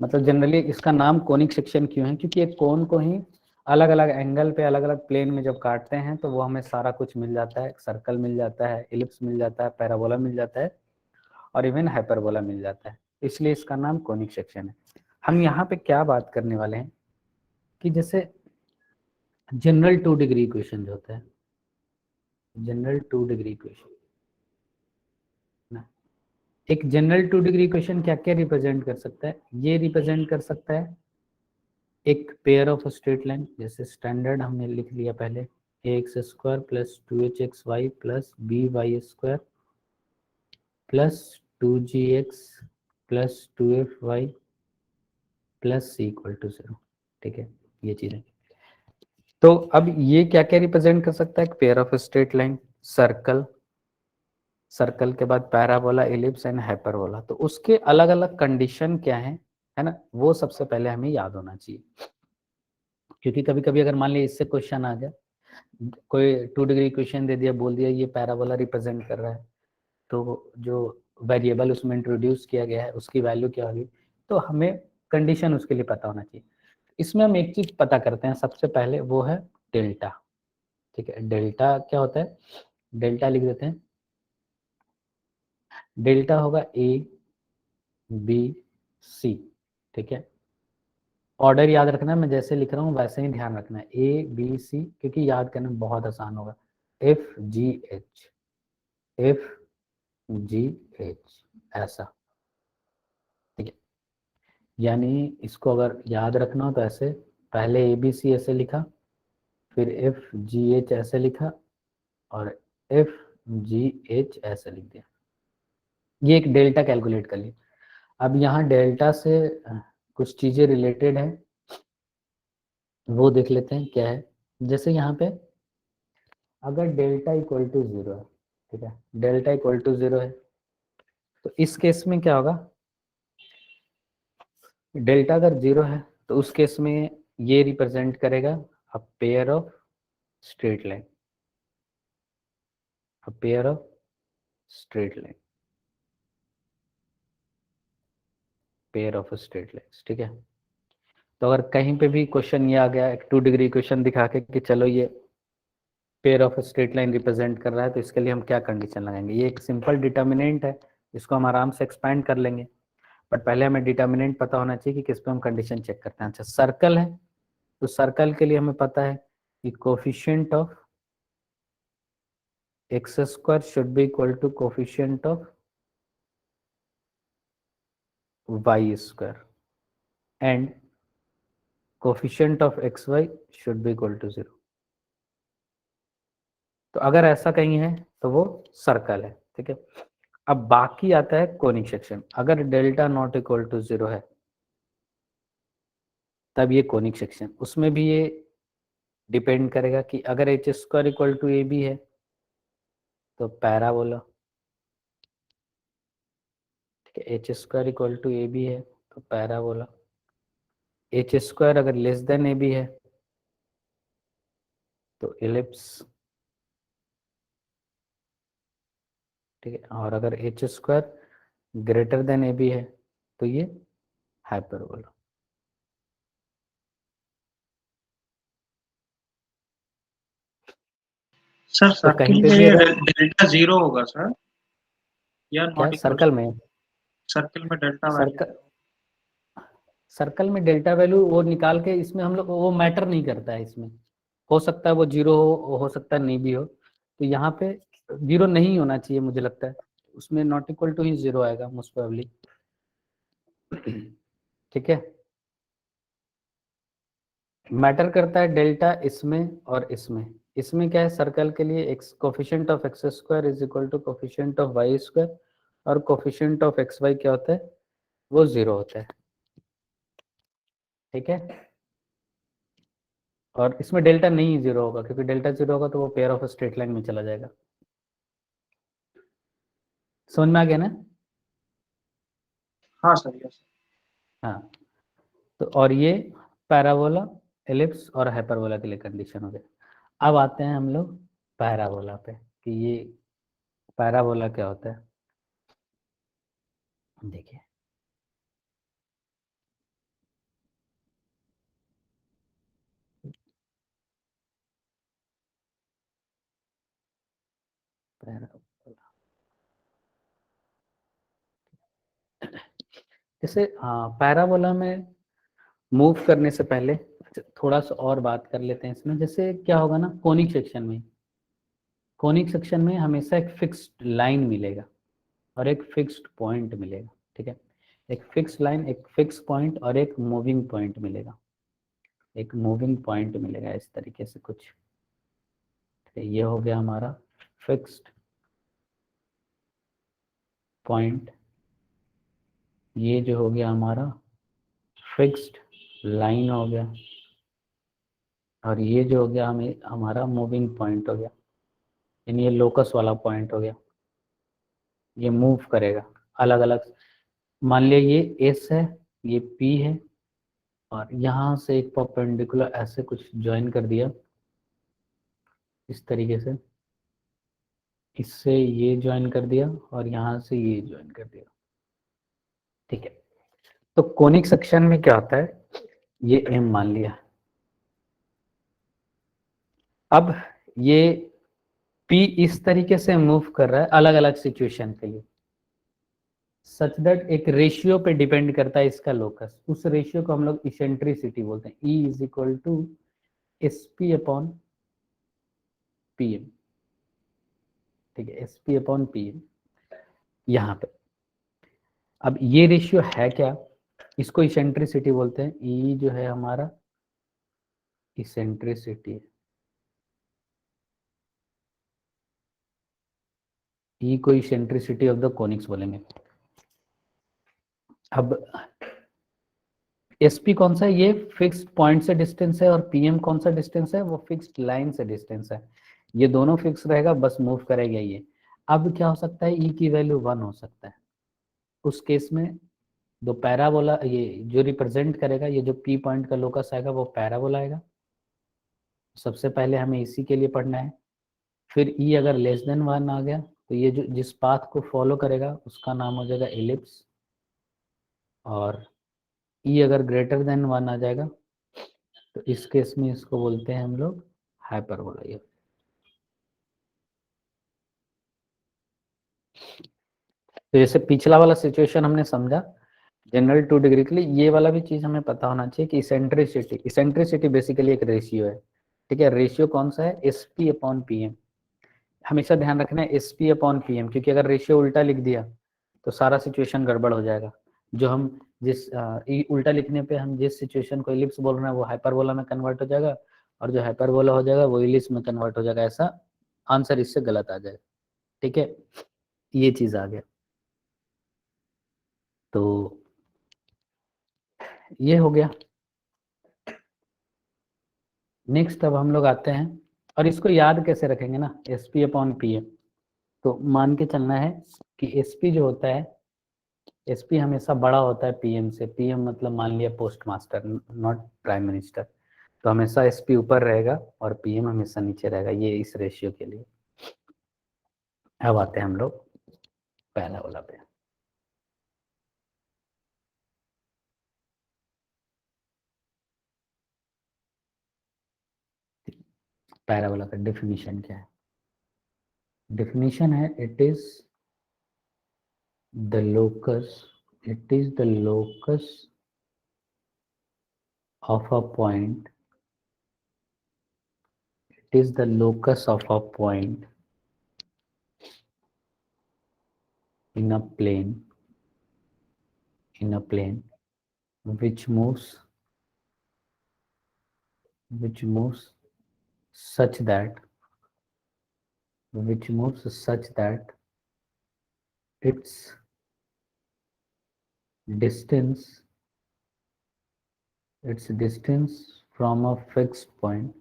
S1: मतलब जनरली इसका नाम कोनिक सेक्शन क्यों है, क्योंकि एक कोन को ही अलग अलग एंगल पे अलग अलग प्लेन में जब काटते हैं तो वो हमें सारा कुछ मिल जाता है, सर्कल मिल जाता है, इलिप्स मिल जाता है, पैराबोला मिल जाता है और इवन हाइपरबोला मिल जाता है, इसलिए इसका नाम कोनिक सेक्शन है। हम यहाँ पे क्या बात करने वाले हैं कि जैसे जनरल 2 डिग्री इक्वेशन जो होता है, जनरल 2 डिग्री इक्वेशन, एक जनरल 2 डिग्री इक्वेशन क्या क्या रिप्रेजेंट कर सकता है, ये रिप्रेजेंट कर सकता है एक पेयर ऑफ स्ट्रेट लाइन, जैसे स्टैंडर्ड हमने लिख लिया पहले, x square plus 2hx y plus b y square plus 2gx plus 2fy plus c equal to 0, ठीक है। ये चीजें, तो अब ये क्या क्या रिप्रेजेंट कर सकता है, एक pair of straight line, circle, circle के बाद पैराबोला, एलिप्स एंड हाइपरबोला। तो उसके अलग अलग कंडीशन क्या है ना, वो सबसे पहले हमें याद होना चाहिए। क्योंकि कभी कभी अगर मान लीजिए इससे क्वेश्चन आ गया, कोई 2 डिग्री इक्वेशन दे दिया, बोल दिया ये पैराबोला रिप्रेजेंट कर रहा है, तो जो वेरिएबल उसमें इंट्रोड्यूस किया गया है उसकी वैल्यू क्या होगी, तो हमें कंडीशन उसके लिए पता होना चाहिए। इसमें हम एक चीज पता करते हैं सबसे पहले, वो है डेल्टा, ठीक है। डेल्टा क्या होता है, डेल्टा लिख देते हैं, डेल्टा होगा ए बी सी, ठीक है। ऑर्डर याद रखना है, मैं जैसे लिख रहा हूँ वैसे ही ध्यान रखना है, ए बी सी, क्योंकि याद करना बहुत आसान होगा। F G H, F G H, ऐसा, ठीक है। यानी इसको अगर याद रखना हो तो ऐसे, पहले ए बी सी ऐसे लिखा, फिर एफ जी एच ऐसे लिखा और एफ जी एच ऐसे लिख दिया। ये एक डेल्टा कैलकुलेट कर लिया। अब यहाँ डेल्टा से कुछ चीजें रिलेटेड है, वो देख लेते हैं क्या है। जैसे यहाँ पे अगर डेल्टा इक्वल टू 0 है, ठीक है, डेल्टा इक्वल टू 0 है, तो इस केस में क्या होगा, डेल्टा अगर 0 है तो उस केस में ये रिप्रेजेंट करेगा a pair of straight line, a pair of straight line, pair of straight lines, ठीक है। तो अगर कहीं पे भी क्वेश्चन ये आ गया एक 2 डिग्री इक्वेशन दिखा के कि चलो ये pair of straight line represent कर रहा है, तो इसके लिए हम क्या कंडीशन लगाएंगे, ये एक सिंपल डिटर्मिनेंट है, इसको हम आराम से एक्सपैंड कर लेंगे। बट पहले हमें डिटर्मिनेंट पता होना चाहिए कि किस पे हम कंडीशन चेक करते हैं। अच्छा सर्कल है, तो सर्कल के लिए हमें पता है कि coefficient of x square should be equal to coefficient of y square and coefficient of x y should be equal to 0। तो अगर ऐसा कहीं है तो वो सर्कल है, ठीक है। अब बाकी आता है कोनिक सेक्शन। अगर डेल्टा नॉट इक्वल टू 0 है तब ये कोनिक सेक्शन, उसमें भी ये डिपेंड करेगा कि अगर h square equal to a b है तो पैराबोला, ठीक है। H square equal to a b है तो पैराबोला। एच स्क्वायर अगर लेस देन ए बी है तो एलिप्स, ठीक है। और अगर h square greater than a b है तो ये हाइपरबोला।
S8: सर
S1: तो
S8: सर्किल
S1: कहीं
S8: में
S1: पे भी
S8: ये
S1: अगर
S8: डेल्टा 0 होगा सर, या
S1: क्या
S8: नॉट इक्वल?
S1: सर्कल में,
S8: सर्किल में डेल्टा वैल्यू
S1: सर्कल सर्कल में डेल्टा वैल्यू वो निकाल के, इसमें हम लोग वो मैटर नहीं करता है। इसमें हो सकता है वो 0 हो सकता है नहीं भी हो। तो यहाँ पे 0 नहीं होना चाहिए मुझे लगता है, उसमें नॉट इक्वल टू ही 0 आएगा मोस्ट प्रोबेबली, ठीक है। मैटर करता है डेल्टा इसमें और इसमें। इसमें क्या है सर्कल के लिए, x coefficient of x square is equal to coefficient of y square, और कोफिशिएंट ऑफ एक्स वाई क्या होता है, वो 0 होता है, ठीक है। और इसमें डेल्टा नहीं 0 होगा, क्योंकि डेल्टा 0 होगा तो वो पेयर ऑफ स्ट्रेट लाइन में चला जाएगा। समझ में आ गया ना?
S8: हाँ सर, यस।
S1: हाँ, तो और ये पैराबोला, एलिप्स और हाइपरबोला के लिए कंडीशन हो गया। अब आते हैं हम लोग पैराबोला पे कि ये पैराबोला क्या होता है। देखिए पैराबोला, जैसे पैराबोला में मूव करने से पहले थोड़ा सा और बात कर लेते हैं इसमें। जैसे क्या होगा ना, कोनिक सेक्शन में, कोनिक सेक्शन में हमेशा एक फिक्स्ड लाइन मिलेगा और एक फिक्स्ड पॉइंट मिलेगा, ठीक है। एक फिक्स लाइन, एक फिक्स पॉइंट और एक मूविंग पॉइंट मिलेगा। एक मूविंग पॉइंट मिलेगा इस तरीके से कुछ, ठीक है। ये हो गया हमारा फिक्स्ड पॉइंट, ये जो हो गया हमारा फिक्स्ड लाइन हो गया, और ये जो हो गया हमें हमारा मूविंग पॉइंट हो गया, यानी ये लोकस वाला पॉइंट हो गया। ये मूव करेगा अलग अलग। मान लिया ये एस है, ये पी है, और यहाँ से एक परपेंडिकुलर ऐसे कुछ ज्वाइन कर दिया इस तरीके से, इससे ये ज्वाइन कर दिया और यहाँ से ये ज्वाइन कर दिया, ठीक है। तो कोनिक सेक्शन में क्या होता है, ये एम मान लिया। अब ये पी इस तरीके से मूव कर रहा है अलग अलग सिचुएशन के लिए, सच दैट एक रेशियो पे डिपेंड करता है इसका लोकस। उस रेशियो को हम लोग इसेंट्रिसिटी बोलते हैं। E is equal to S P upon P M, ठीक है। S P upon P M यहाँ पे। अब ये रेशियो है क्या, इसको इसेंट्रिसिटी बोलते हैं। ई जो है हमारा इसेंट्रिसिटी है, ई को इसेंट्रिसिटी ऑफ द कोनिक्स बोलेंगे। अब एसपी कौन सा है, ये फिक्स्ड पॉइंट से डिस्टेंस है, और पीएम कौन सा डिस्टेंस है, वो फिक्स्ड लाइन से डिस्टेंस है। ये दोनों फिक्स रहेगा, बस मूव करेगा ये। अब क्या हो सकता है, ई की वैल्यू 1 हो सकता है। उस केस में दो पैराबोला, ये जो रिप्रेजेंट करेगा, ये जो पी पॉइंट का लोकस आएगा वो पैराबोला आएगा। सबसे पहले हमें इसी के लिए पढ़ना है। फिर ई अगर लेस देन 1 आ गया तो ये जो जिस पाथ को फॉलो करेगा उसका नाम हो जाएगा एलिप्स, और ई अगर ग्रेटर देन 1 आ जाएगा तो इस केस में इसको बोलते हैं हम लोग हाइपरबोला। ये तो जैसे पिछला वाला सिचुएशन हमने समझा, जनरल 2 डिग्री के लिए ये वाला भी चीज हमें पता होना चाहिए कि इसेंट्रिसिटी बेसिकली एक रेशियो है, ठीक है। रेशियो कौन सा है? SP upon PM। हमेशा ध्यान रखना है SP अपॉन PM, क्योंकि अगर रेशियो उल्टा लिख दिया तो सारा सिचुएशन गड़बड़ हो जाएगा। जो हम जिस उल्टा लिखने पे हम जिस सिचुएशन को इलिप्स बोल रहे हैं वो हाइपरबोला में कन्वर्ट हो जाएगा, और जो हाइपरबोला हो जाएगा वो इलिप्स में कन्वर्ट हो जाएगा। ऐसा आंसर इससे गलत आ जाएगा, ठीक है। ये चीज आ गया। तो ये हो गया। नेक्स्ट अब हम लोग आते हैं, और इसको याद कैसे रखेंगे ना, SP अपॉन PM। तो मान के चलना है कि SP जो होता है, SP हमेशा बड़ा होता है PM से। PM मतलब मान लिया post master, not prime minister. तो हमेशा SP ऊपर रहेगा और PM हमेशा नीचे रहेगा, ये इस रेशियो के लिए। अब आते हैं हम लोग पहला वाला पे। पैराबोला का डेफिनेशन क्या है? डेफिनेशन है it is the locus of a point, it is the locus of a point in a plane which moves such that its distance from a fixed point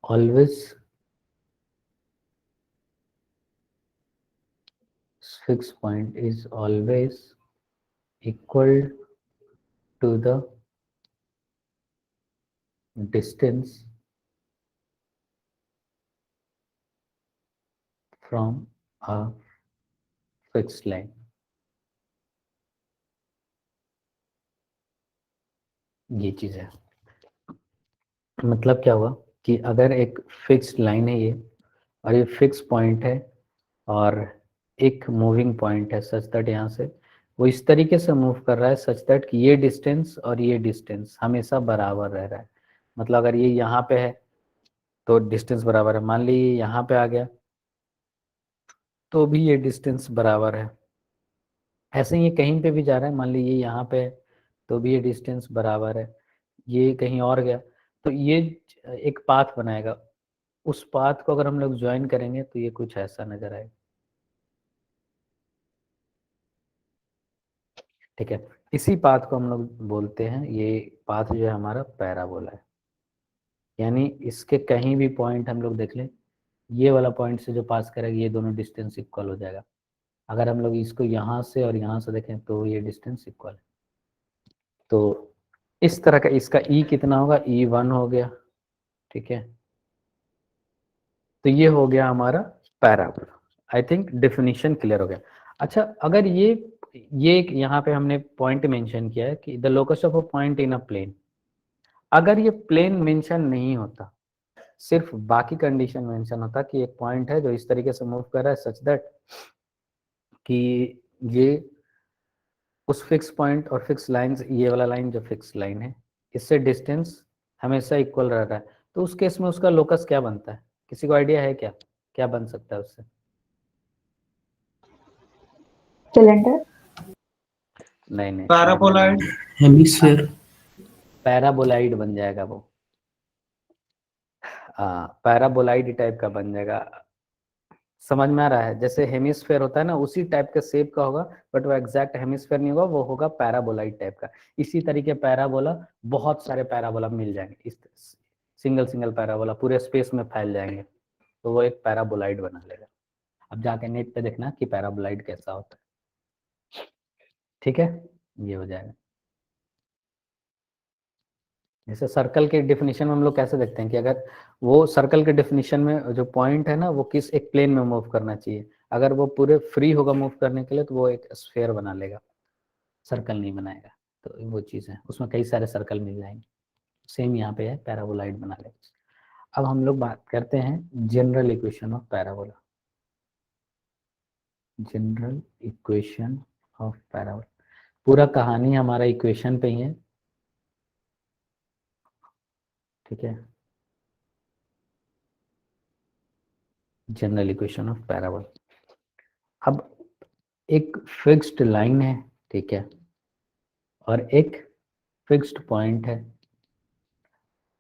S1: always fixed point is always equal to the distance from a fixed line। ये चीज है। मतलब क्या हुआ कि अगर एक fixed line है ये, और ये फिक्स पॉइंट है और एक मूविंग पॉइंट है सच दैट यहाँ से वो इस तरीके से मूव कर रहा है सच दैट कि ये डिस्टेंस और ये डिस्टेंस हमेशा बराबर रह रहा है। मतलब अगर ये यहाँ पे है तो डिस्टेंस बराबर है, मान लीजिए यहाँ पे आ गया तो भी ये डिस्टेंस बराबर है। ऐसे ही ये कहीं पे भी जा रहा है, मान लीजिए यहाँ पे है तो भी ये डिस्टेंस बराबर है। ये कहीं और गया तो ये एक पाथ बनाएगा, उस पाथ को अगर हम लोग ज्वाइन करेंगे तो ये कुछ ऐसा नजर आएगा, ठीक है। इसी पाथ को हम लोग बोलते हैं, ये पाथ जो है हमारा पैराबोला है। यानी इसके कहीं भी पॉइंट हम लोग देख लें, ये वाला पॉइंट से जो पास करेगा ये दोनों डिस्टेंस इक्वल हो जाएगा। अगर हम लोग इसको यहाँ से और यहाँ से देखें तो ये डिस्टेंस इक्वल है। तो इस तरह का इसका E कितना होगा? E1 हो गया, ठीक है। तो ये हो गया हमारा parabola. I think definition clear हो गया। अच्छा, अगर ये एक यहाँ पे हमने पॉइंट मेंशन किया है कि the locus of a point in a plane, अगर ये प्लेन मेंशन नहीं होता, सिर्फ बाकी कंडीशन मेंशन होता कि एक पॉइंट है जो इस तरीके से मूव कर रहा है सच दैट कि ये उस फिक्स पॉइंट और फिक्स लाइन, ये वाला लाइन जो फिक्स लाइन है इससे डिस्टेंस हमेशा इक्वल रह रहा है, तो उस केस में उसका लोकस क्या बनता है? किसी को आइडिया है क्या, क्या बन सकता है उससे?
S4: सिलेंडर,
S1: नहीं,
S8: पैराबोलाइड,
S9: हेमिस्फेयर,
S1: पैराबोलाइड बन जाएगा वो। पैराबोलाइड टाइप का बन जाएगा। समझ में आ रहा है? जैसे हेमिस्फेयर होता है ना, उसी टाइप के शेप का होगा, बट वो एग्जैक्ट हेमिस्फेयर नहीं होगा, वो होगा पैराबोलाइड टाइप का। इसी तरीके पैराबोला, बहुत सारे पैराबोला मिल जाएंगे, इस सिंगल पैराबोला पूरे स्पेस में फैल जाएंगे, तो वो एक पैराबोलाइड बना लेगा। अब जाके नेट पे देखना कि पैराबोलाइड कैसा होता है, ठीक है। ये हो जाएगा। जैसे सर्कल के डेफिनेशन में हम लोग कैसे देखते हैं कि अगर वो सर्कल के डेफिनेशन में जो पॉइंट है ना वो किस एक प्लेन में मूव करना चाहिए, अगर वो पूरे फ्री होगा मूव करने के लिए तो वो एक स्फीयर बना लेगा, सर्कल नहीं बनाएगा। तो वो चीज़ है, उसमें कई सारे सर्कल मिल जाएंगे। सेम यहाँ पे है, पैराबोलाइड बना लेगा। अब हम लोग बात करते हैं general equation of parabola. General equation of parabola, पूरा कहानी हमारा इक्वेशन पे ही है, ठीक है। General equation of parabola. अब एक फिक्स्ड लाइन है, ठीक है, और एक फिक्स्ड पॉइंट है,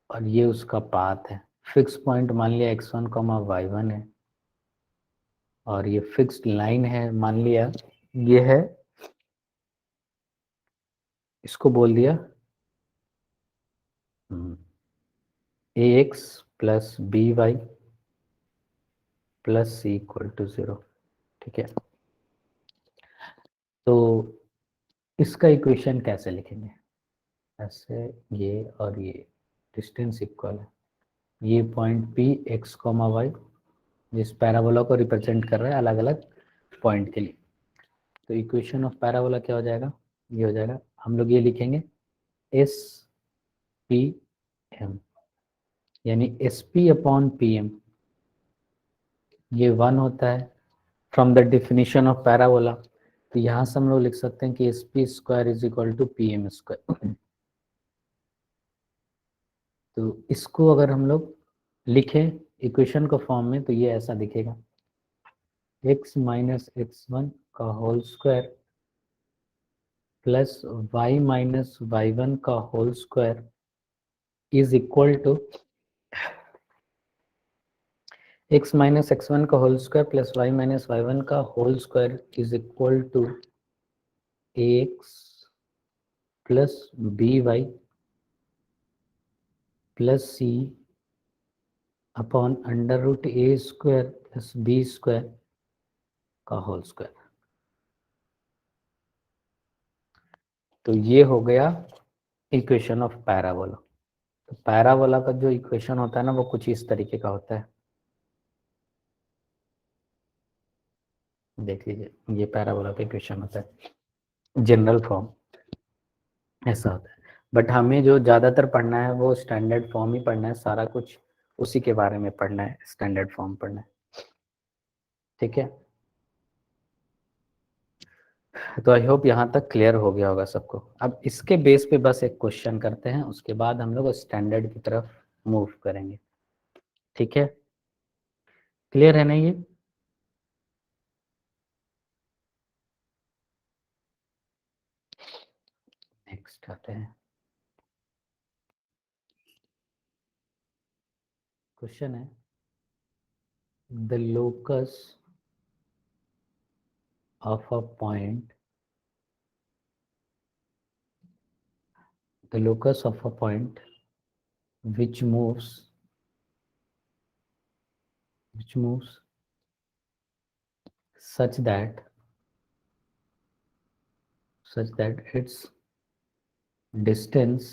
S1: और ये उसका पाथ है। फिक्स पॉइंट मान लिया x1, y1 है, और ये फिक्स्ड लाइन है, मान लिया ये है, इसको बोल दिया ax plus by plus c equal to 0, ठीक है। तो इसका इक्वेशन कैसे लिखेंगे? ऐसे, ये और ये डिस्टेंस इक्वल है, ये पॉइंट p x, y जिस पैराबोला को रिप्रेजेंट कर रहा है अलग अलग पॉइंट के लिए। तो इक्वेशन ऑफ पैराबोला क्या हो जाएगा? ये हो जाएगा, हम लोग ये लिखेंगे एस पी एम, यानी S P upon P M, ये 1 होता है from the definition of parabola. तो यहाँ से हम लोग लिख सकते हैं कि S P square is equal to P M square. तो इसको अगर हम लोग लिखें इक्वेशन के फॉर्म में तो ये ऐसा दिखेगा, x माइनस x1 का whole square plus y minus y1 का whole square is equal to x minus x1 का whole square plus y minus y1 का whole square is equal to ax plus by plus c upon under root a square plus b square का whole square. तो ये हो गया equation of parabola. तो parabola का जो इक्वेशन होता है ना वो कुछ इस तरीके का होता है, देख लीजिए, ये पैराबोला का इक्वेशन होता है, जनरल फॉर्म ऐसा होता है। बट हमें जो ज़्यादातर पढ़ना है वो स्टैंडर्ड फॉर्म ही पढ़ना है, सारा कुछ उसी के बारे में पढ़ना है, स्टैंडर्ड फॉर्म पढ़ना है, ठीक है। तो आई होप यहाँ तक क्लियर हो गया होगा सबको। अब इसके बेस पे बस एक क्वेश्चन करते हैं, उसके बाद हम लोग स्टैंडर्ड की तरफ मूव करेंगे, ठीक है। क्लियर है ना ये? नेक्स्ट आते हैं, क्वेश्चन है the locus of a point, the locus of a point which moves such that its distance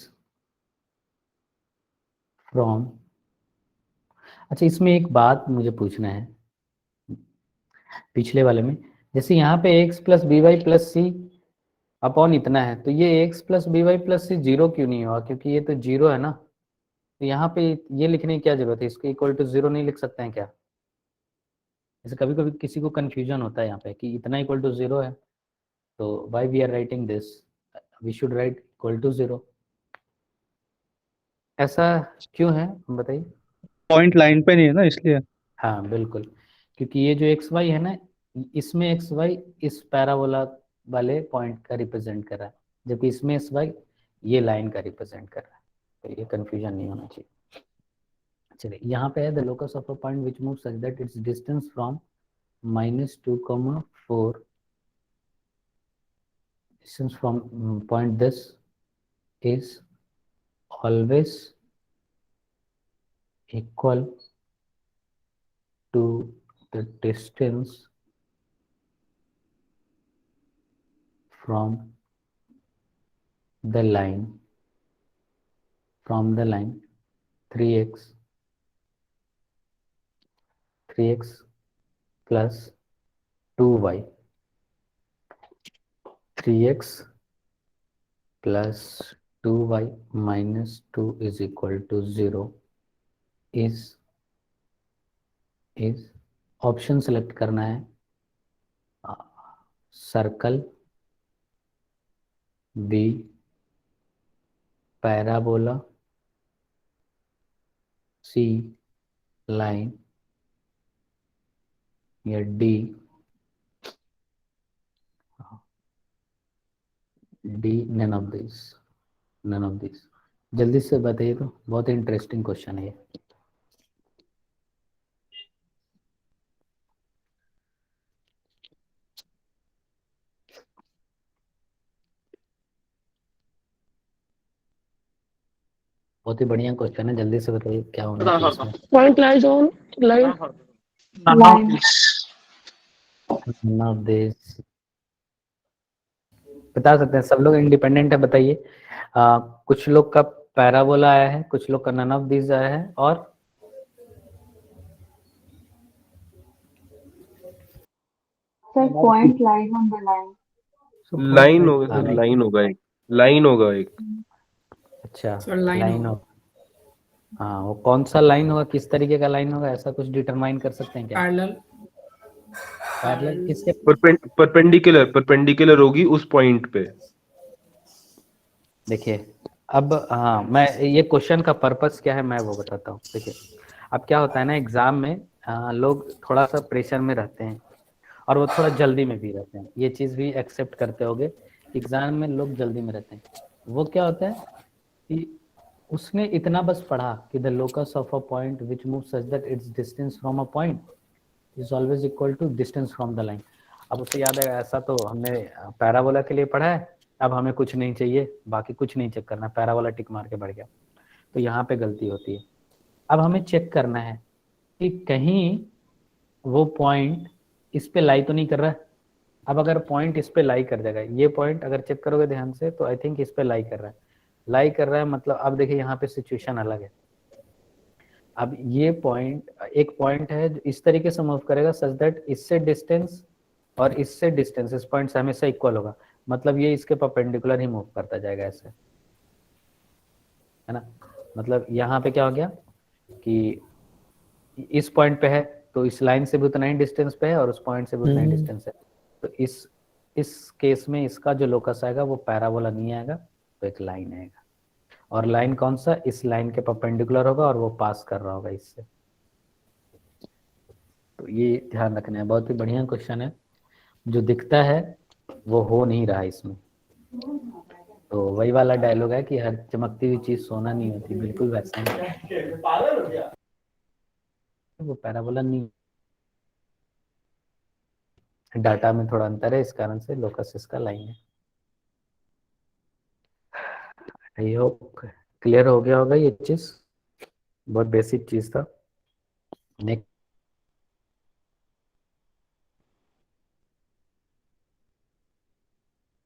S1: from, अच्छा इसमें एक बात मुझे पूछना है, पिछले वाले में जैसे यहाँ पे x plus b y plus c upon इतना है, तो ये x plus b y plus c 0 क्यों नहीं हुआ? क्योंकि ये तो 0 है ना, तो यहाँ पे ये लिखने की क्या जरूरत है? इसको इक्वल टू 0 नहीं लिख सकते हैं क्या? जैसे कभी कभी किसी को कंफ्यूजन होता है यहाँ पे कि इतना इक्वल टू 0 है, तो why we are writing this, we should write equal to 0, ऐसा क्यों है बताइए?
S3: पॉइंट लाइन पे नहीं है ना, इसलिए।
S1: हाँ बिल्कुल, क्योंकि ये जो एक्स वाई है ना, इसमें एक्स वाई इस पैराबोला वाले पॉइंट का रिप्रेजेंट कर रहा है, जबकि इसमें एक्स वाई ये लाइन का रिप्रेजेंट कर रहा है, तो ये कंफ्यूजन नहीं होना चाहिए। चलिए यहाँ पे है the locus of a point which move such that its distance from -2, 4 distance from point this is always equal to the distance from the line 3x plus 2y, 3x plus 2y minus 2 is equal to 0 is option select करना है, circle, B parabola, सी line, या D none of this. जल्दी से बताइए, तो बहुत interesting question है ये। बहुत ही बढ़िया क्वेश्चन है, जल्दी से बताइए क्या होना चाहिए इसमें।
S9: Point lies on line.
S8: None of
S4: Line.
S8: this.
S1: None of this। बता सकते हैं सब लोग, इंडिपेंडेंट है, बताइए। कुछ लोग का पैराबोला आया है, कुछ लोग का नन ऑफ दिस आया है, और
S4: Sir, point lies on the line.
S5: Line होगा सर, लाइन होगा एक, लाइन होगा एक।
S1: अच्छा,
S10: Sir, line
S1: लाइन
S10: होगा।
S1: हो। हाँ, वो कौन सा लाइन होगा, किस तरीके का लाइन होगा, ऐसा कुछ डिटरमाइन कर सकते हैं क्या?
S10: पैरेलल।
S1: पैरेलल किसके?
S5: परपेंडिकुलर होगी उस पॉइंट पे।
S1: देखिए, अब हाँ, मैं ये क्वेश्चन का पर्पस क्या है मैं वो बताता हूँ। देखिए, अब क्या होता है ना, एग्जाम में लोग थोड़ा सा प्रेशर में रहते हैं और वो थोड़ा जल्दी में भी रहते हैं, ये चीज़ भी एक्सेप्ट करते होगे। एग्जाम में लोग जल्दी में रहते हैं, वो क्या होता है कि उसने इतना बस पढ़ा कि the locus of a point which move such that its distance from a point is always equal to distance from the line. अब उसे याद है, ऐसा तो हमने पैराबोला के लिए पढ़ा है, अब हमें कुछ नहीं चाहिए, बाकी कुछ नहीं चेक करना, पैराबोला टिक मार के बढ़ गया। तो यहाँ पे गलती होती है। अब हमें चेक करना है कि कहीं वो पॉइंट इस पे लाई तो नहीं कर रहा है। अब अगर पॉइंट इस पे लाई कर देगा, ये पॉइंट अगर चेक करोगे ध्यान से तो आई थिंक इस पे लाई कर रहा है, मतलब अब देखिए यहाँ पे सिचुएशन अलग है। अब ये पॉइंट, एक पॉइंट है जो इस तरीके से मूव करेगा सच दैट इससे डिस्टेंस और इससे डिस्टेंस इस पॉइंट से हमेशा इक्वल होगा, मतलब ये इसके परपेंडिकुलर ही मूव करता जाएगा ऐसे, है ना। मतलब यहाँ पे क्या हो गया कि इस पॉइंट पे है तो इस लाइन से भी उतना ही डिस्टेंस पे है और उस पॉइंट से भी उतना ही डिस्टेंस है, तो इस केस में इसका जो लोकस आएगा वो पैराबोला नहीं आएगा, तो एक लाइन आएगा। और लाइन कौन सा, इस लाइन के परपेंडिकुलर होगा और वो पास कर रहा होगा इससे। तो ये ध्यान रखना है, बहुत ही बढ़िया क्वेश्चन है। जो दिखता है वो हो नहीं रहा है इसमें। तो वही वाला डायलॉग है कि हर चमकती हुई चीज सोना नहीं होती, बिल्कुल वैसा ही। वो पैराबोला नहीं, डाटा में थोड़ा अंतर है, इस कारण से लोकस इसका लाइन है। आई होप क्लियर हो गया होगा ये चीज, बहुत बेसिक चीज था। नेक्स्ट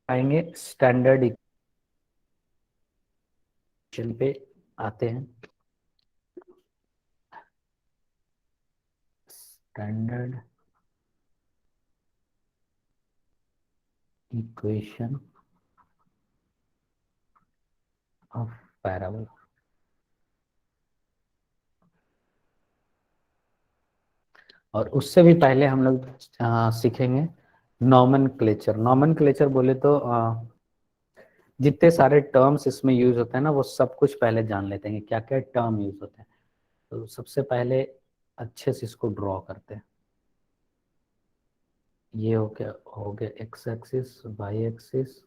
S1: आएंगे स्टैंडर्ड इक्वेशन पे आते हैं। Standard equation of parabola. और उससे भी पहले हम लोग सीखेंगे नॉमेनक्लेचर। नॉमेनक्लेचर बोले तो जितने सारे टर्म्स इसमें यूज होते हैं ना, वो सब कुछ पहले जान लेते हैं क्या क्या टर्म यूज होते हैं। तो सबसे पहले अच्छे से इसको ड्रॉ करते हैं। ये हो गया एक्स एक्सिस, वाई एक्सिस,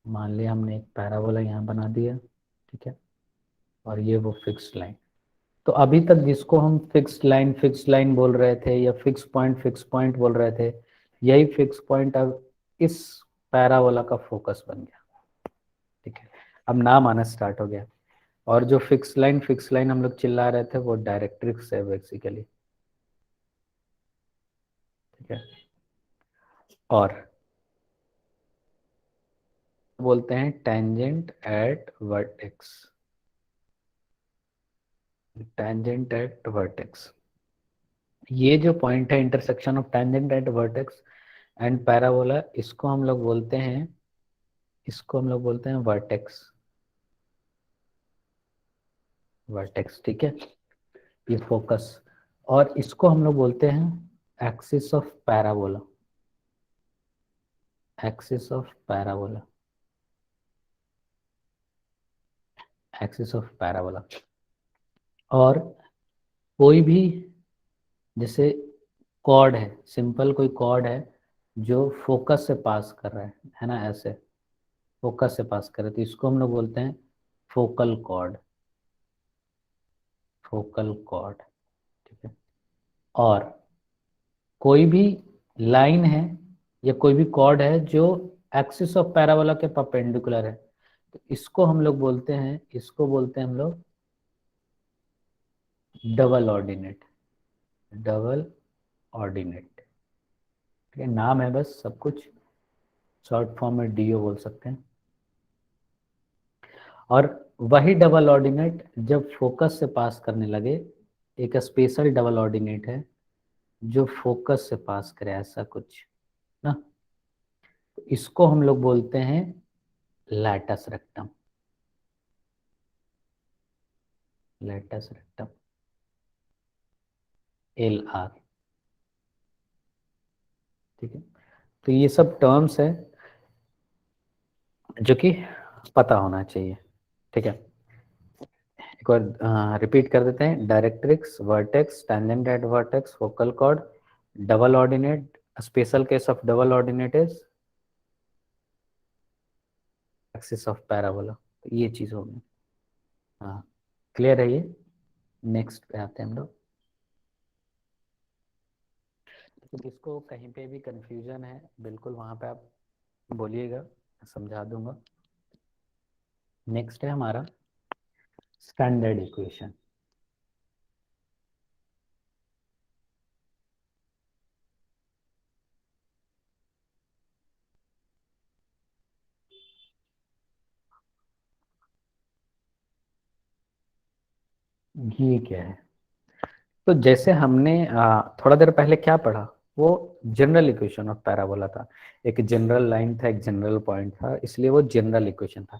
S1: मान लिया हमने एक पैराबोला यहाँ बना दिया, ठीक है, और ये वो फिक्स्ड लाइन। तो अभी तक जिसको हम फिक्स्ड लाइन बोल रहे थे या फिक्स पॉइंट बोल रहे थे, यही फिक्स पॉइंट अब इस पैराबोला का फोकस बन गया, ठीक है। अब नाम आना स्टार्ट हो गया, और जो फिक्स लाइन हम लोग चिल्ला रहे थे वो डायरेक्ट्रिक्स है बेसिकली, ठीक है। और बोलते हैं टेंजेंट एट वर्टेक्स। ये जो पॉइंट है intersection of tangent at vertex and parabola, इसको हम लोग बोलते हैं वर्टेक्स, ठीक है। ये फोकस, और इसको हम लोग बोलते हैं axis of parabola, axis of parabola, axis of parabola. और कोई भी जैसे कॉर्ड है, सिंपल कोई कॉर्ड है जो फोकस से पास कर रहा है ना, ऐसे फोकस से पास कर रहा है, तो इसको हम लोग बोलते हैं फोकल कॉर्ड, फोकल कॉर्ड, ठीक है। और कोई भी लाइन है या कोई भी कॉर्ड है जो एक्सिस ऑफ पैराबोला के परपेंडिकुलर है, तो इसको हम लोग बोलते हैं, इसको बोलते हैं हम लोग डबल ऑर्डिनेट, डबल ऑर्डिनेट, ठीक है। नाम है बस, सब कुछ शॉर्ट फॉर्म में डीओ बोल सकते हैं। और वही डबल ऑर्डिनेट जब फोकस से पास करने लगे, एक स्पेशल डबल ऑर्डिनेट है जो फोकस से पास करे, ऐसा कुछ ना, तो इसको हम लोग बोलते हैं latus rectum, latus rectum, LR, ठीक है। तो ये सब टर्म्स है जो कि पता होना चाहिए, ठीक है। एक बार रिपीट कर देते हैं, directrix, vertex, tangent eight vertex, focal cord, double ordinate, special case of double ordinate is axis of parabola, तो ये चीज होगी। हाँ, क्लियर है ये। नेक्स्ट पे आते हैं हम लोग। तो जिसको कहीं पे भी कंफ्यूजन है बिल्कुल वहां पे आप बोलिएगा, समझा दूंगा। नेक्स्ट है हमारा स्टैंडर्ड इक्वेशन। ये क्या है? तो जैसे हमने थोड़ा देर पहले क्या पढ़ा, वो जनरल इक्वेशन ऑफ पैराबोला था, एक जनरल लाइन था, एक जनरल पॉइंट था, इसलिए वो जनरल इक्वेशन था।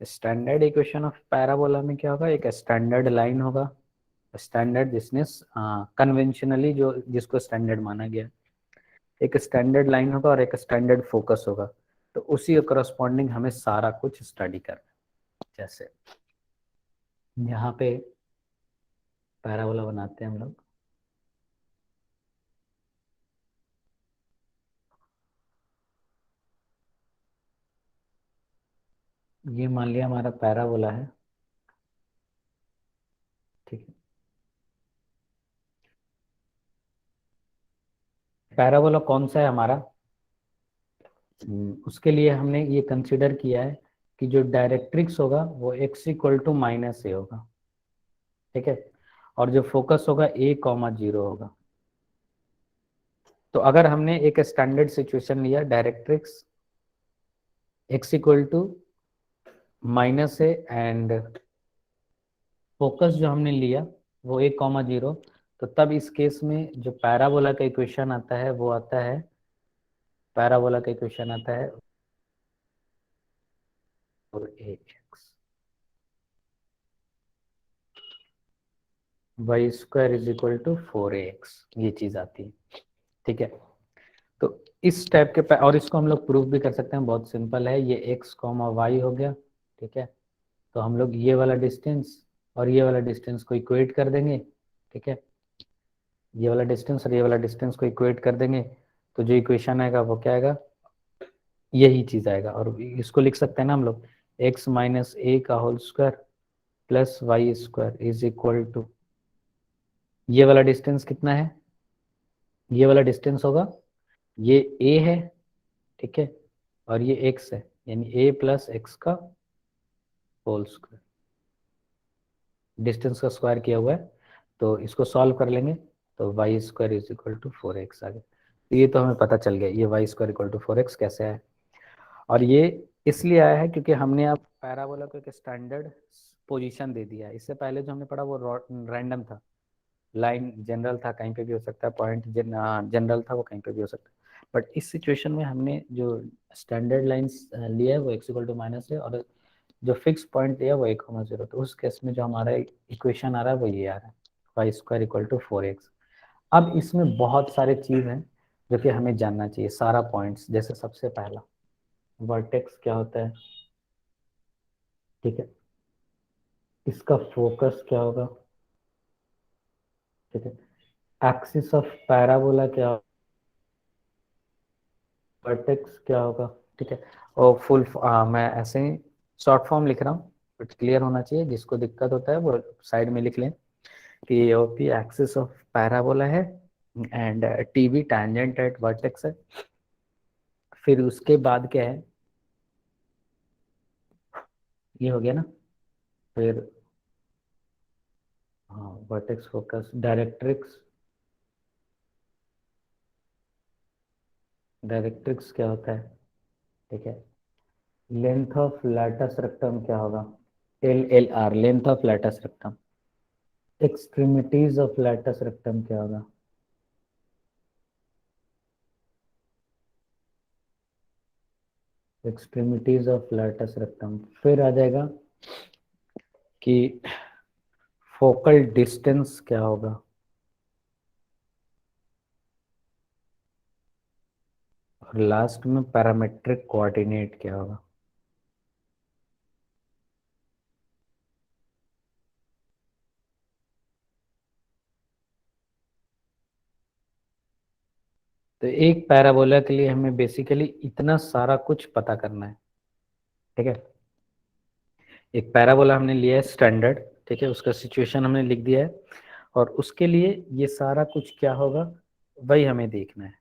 S1: स्टैंडर्ड इक्वेशन ऑफ पैराबोला में क्या होगा, एक स्टैंडर्ड लाइन होगा, स्टैंडर्ड जिसने कन्वेंशनली जो जिसको स्टैंडर्ड माना गया, एक स्टैंडर्ड लाइन होगा और एक स्टैंडर्ड फोकस होगा, तो उसी करस्पॉन्डिंग हमें सारा कुछ स्टडी करना है। जैसे यहाँ पे पैराबोला बनाते हैं हम लोग, ये मान लिया हमारा पैराबोला है, ठीक है। पैराबोला कौन सा है हमारा, उसके लिए हमने ये कंसिडर किया है कि जो डायरेक्ट्रिक्स होगा वो x इक्वल टू -a होगा, ठीक है, और जो फोकस होगा a, 0 होगा। तो अगर हमने एक स्टैंडर्ड सिचुएशन लिया, directrix x equal to -a and focus जो हमने लिया वो a, 0, तो तब इस केस में जो पैराबोला का इक्वेशन आता है वो आता है, पैराबोला का इक्वेशन आता है और ax y² is equal to 4ax, ये चीज आती है, ठीक है। तो इस टाइप के और इसको हम लोग प्रूफ भी कर सकते हैं, बहुत सिंपल है, ये x, y हो गया, ठीक है। तो हम लोग ये वाला डिस्टेंस और ये वाला डिस्टेंस को इक्वेट कर देंगे, ठीक है, ये वाला डिस्टेंस और ये वाला डिस्टेंस को इक्वेट कर देंगे, तो जो इक्वेशन आएगा वो क्या आएगा, यही चीज आएगा। और इसको लिख सकते हैं ना हम लोग, x - a का whole square plus y² is equal to, ये वाला डिस्टेंस कितना है, ये वाला डिस्टेंस होगा, ये a है, ठीक है, और ये x है, यानी a प्लस x का होल स्क्वायर, डिस्टेंस का स्क्वायर किया हुआ है, तो इसको सॉल्व कर लेंगे तो y² is equal to 4x आ गया। तो ये तो हमें पता चल गया ये y² इक्वल टू 4x कैसे है, और ये इसलिए आया है क्योंकि हमने अब पैराबोला को एक स्टैंडर्ड पोजीशन दे दिया है। इससे पहले जो हमने पढ़ा वो रैंडम था, लाइन जनरल था, कहीं पे भी हो सकता है, पॉइंट जनरल था, वो कहीं पे भी हो सकता है, बट इस सिचुएशन में हमने जो स्टैंडर्ड लाइंस लिया है वो x इक्वल टू -a और जो फिक्स पॉइंट लिया वो a, 0, तो उस केस में जो हमारा इक्वेशन आ रहा है वो ये आ रहा है। Y square equal to 4x। अब इसमें बहुत सारे चीज हैं जो कि हमें जानना चाहिए, सारा पॉइंट्स। जैसे सबसे पहला वर्टेक्स क्या होता है, ठीक है, इसका फोकस क्या होगा, ठीक है, एक्सिस ऑफ पैराबोला क्या होगा, वर्टेक्स क्या होगा, ठीक है। और फुल मैं ऐसे ही शॉर्ट फॉर्म लिख रहा हूँ, बट क्लियर होना चाहिए, जिसको दिक्कत होता है वो साइड में लिख लें कि ये होती है एक्सिस ऑफ पैराबोला है and TV tangent eight vertex है। फिर उसके बाद क्या है, ये हो गया ना, फिर हाँ वर्टेक्स फोकस डायरेक्ट्रिक्स, डायरेक्ट्रिक्स क्या होता है, ठीक है। लेंथ ऑफ लैटस रेक्टम क्या होगा, LLR, length of latus rectum. Extremities of latus rectum क्या होगा, एक्सट्रीमिटीज ऑफ लैटस रेक्टम। फिर आ जाएगा कि फोकल डिस्टेंस क्या होगा, और लास्ट में पैरामेट्रिक कोऑर्डिनेट क्या होगा। तो एक पैराबोला के लिए हमें बेसिकली इतना सारा कुछ पता करना है, ठीक है। एक पैराबोला हमने लिया है स्टैंडर्ड, ठीक है, उसका सिचुएशन हमने लिख दिया है, और उसके लिए ये सारा कुछ क्या होगा वही हमें देखना है।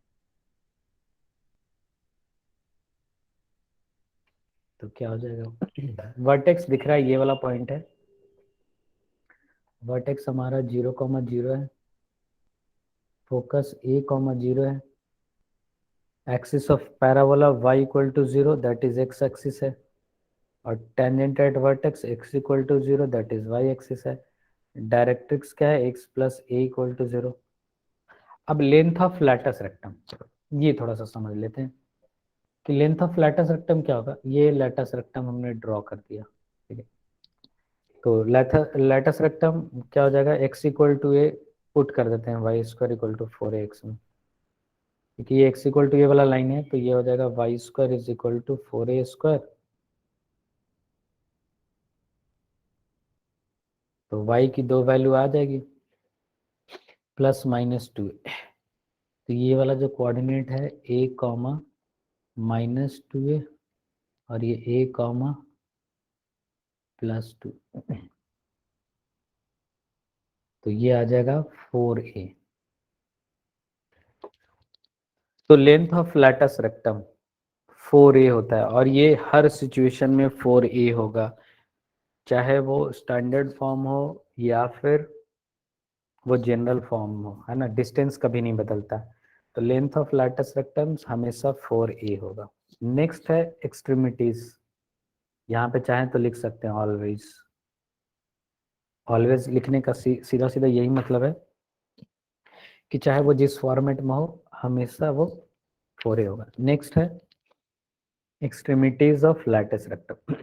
S1: तो क्या हो जाएगा, वर्टेक्स दिख रहा है, ये वाला पॉइंट है, वर्टेक्स हमारा 0,0 है, फोकस A,0 है, axis of parabola y equal to 0 that is x axis है, और tangent at vertex x equal to 0 that is y axis है। डायरेक्ट्रिक्स क्या है, x plus a equal to 0। अब लेंथ ऑफ लैटस रेक्टम, ये थोड़ा सा समझ लेते हैं कि लेंथ ऑफ लैटस रेक्टम क्या होगा। ये लैटस रेक्टम हमने ड्रॉ कर दिया, ठीक है। तो लैटस रेक्टम क्या हो जाएगा, x equal to a put कर देते हैं, y square equal to 4ax में, क्योंकि ये x इक्वल टू ये वाला लाइन है, तो ये हो जाएगा y square is equal to 4a square. तो y की दो वैल्यू आ जाएगी, प्लस माइनस 2। तो ये वाला जो कोऑर्डिनेट है a कॉमा माइनस 2a, और ये a कॉमा प्लस 2, तो ये आ जाएगा 4a। तो length of latus rectum 4a होता है, और ये हर सिचुएशन में 4a होगा, चाहे वो स्टैंडर्ड फॉर्म हो या फिर वो जनरल फॉर्म हो, है ना, डिस्टेंस कभी नहीं बदलता। तो लेंथ ऑफ लैटस रेक्टम हमेशा 4a होगा। नेक्स्ट है एक्सट्रीमिटीज, यहाँ पे चाहें तो लिख सकते हैं ऑलवेज। ऑलवेज लिखने का सीधा सीधा यही मतलब है कि चाहे वो जिस फॉर्मेट में हो हमेशा वो 4a होगा। नेक्स्ट है एक्सट्रीमिटीज ऑफ लैटिस रेक्टम,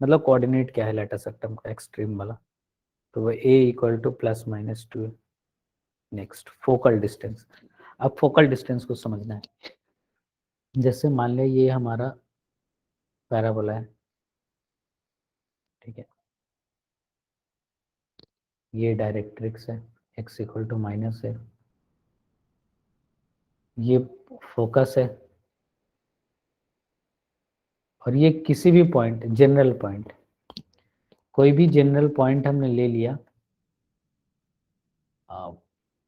S1: मतलब कोऑर्डिनेट क्या है लैटिस रेक्टम का, एक्सट्रीम वाला, तो वो a equal two plus minus 2 है। Next focal distance. अब फोकल डिस्टेंस को समझना है, जैसे मान लिया ये हमारा पैराबोला है, ठीक है, ये डायरेक्ट्रिक्स है, x इक्वल टू माइनस है, ये फोकस है, और ये किसी भी पॉइंट, जनरल पॉइंट, कोई भी जनरल पॉइंट हमने ले लिया,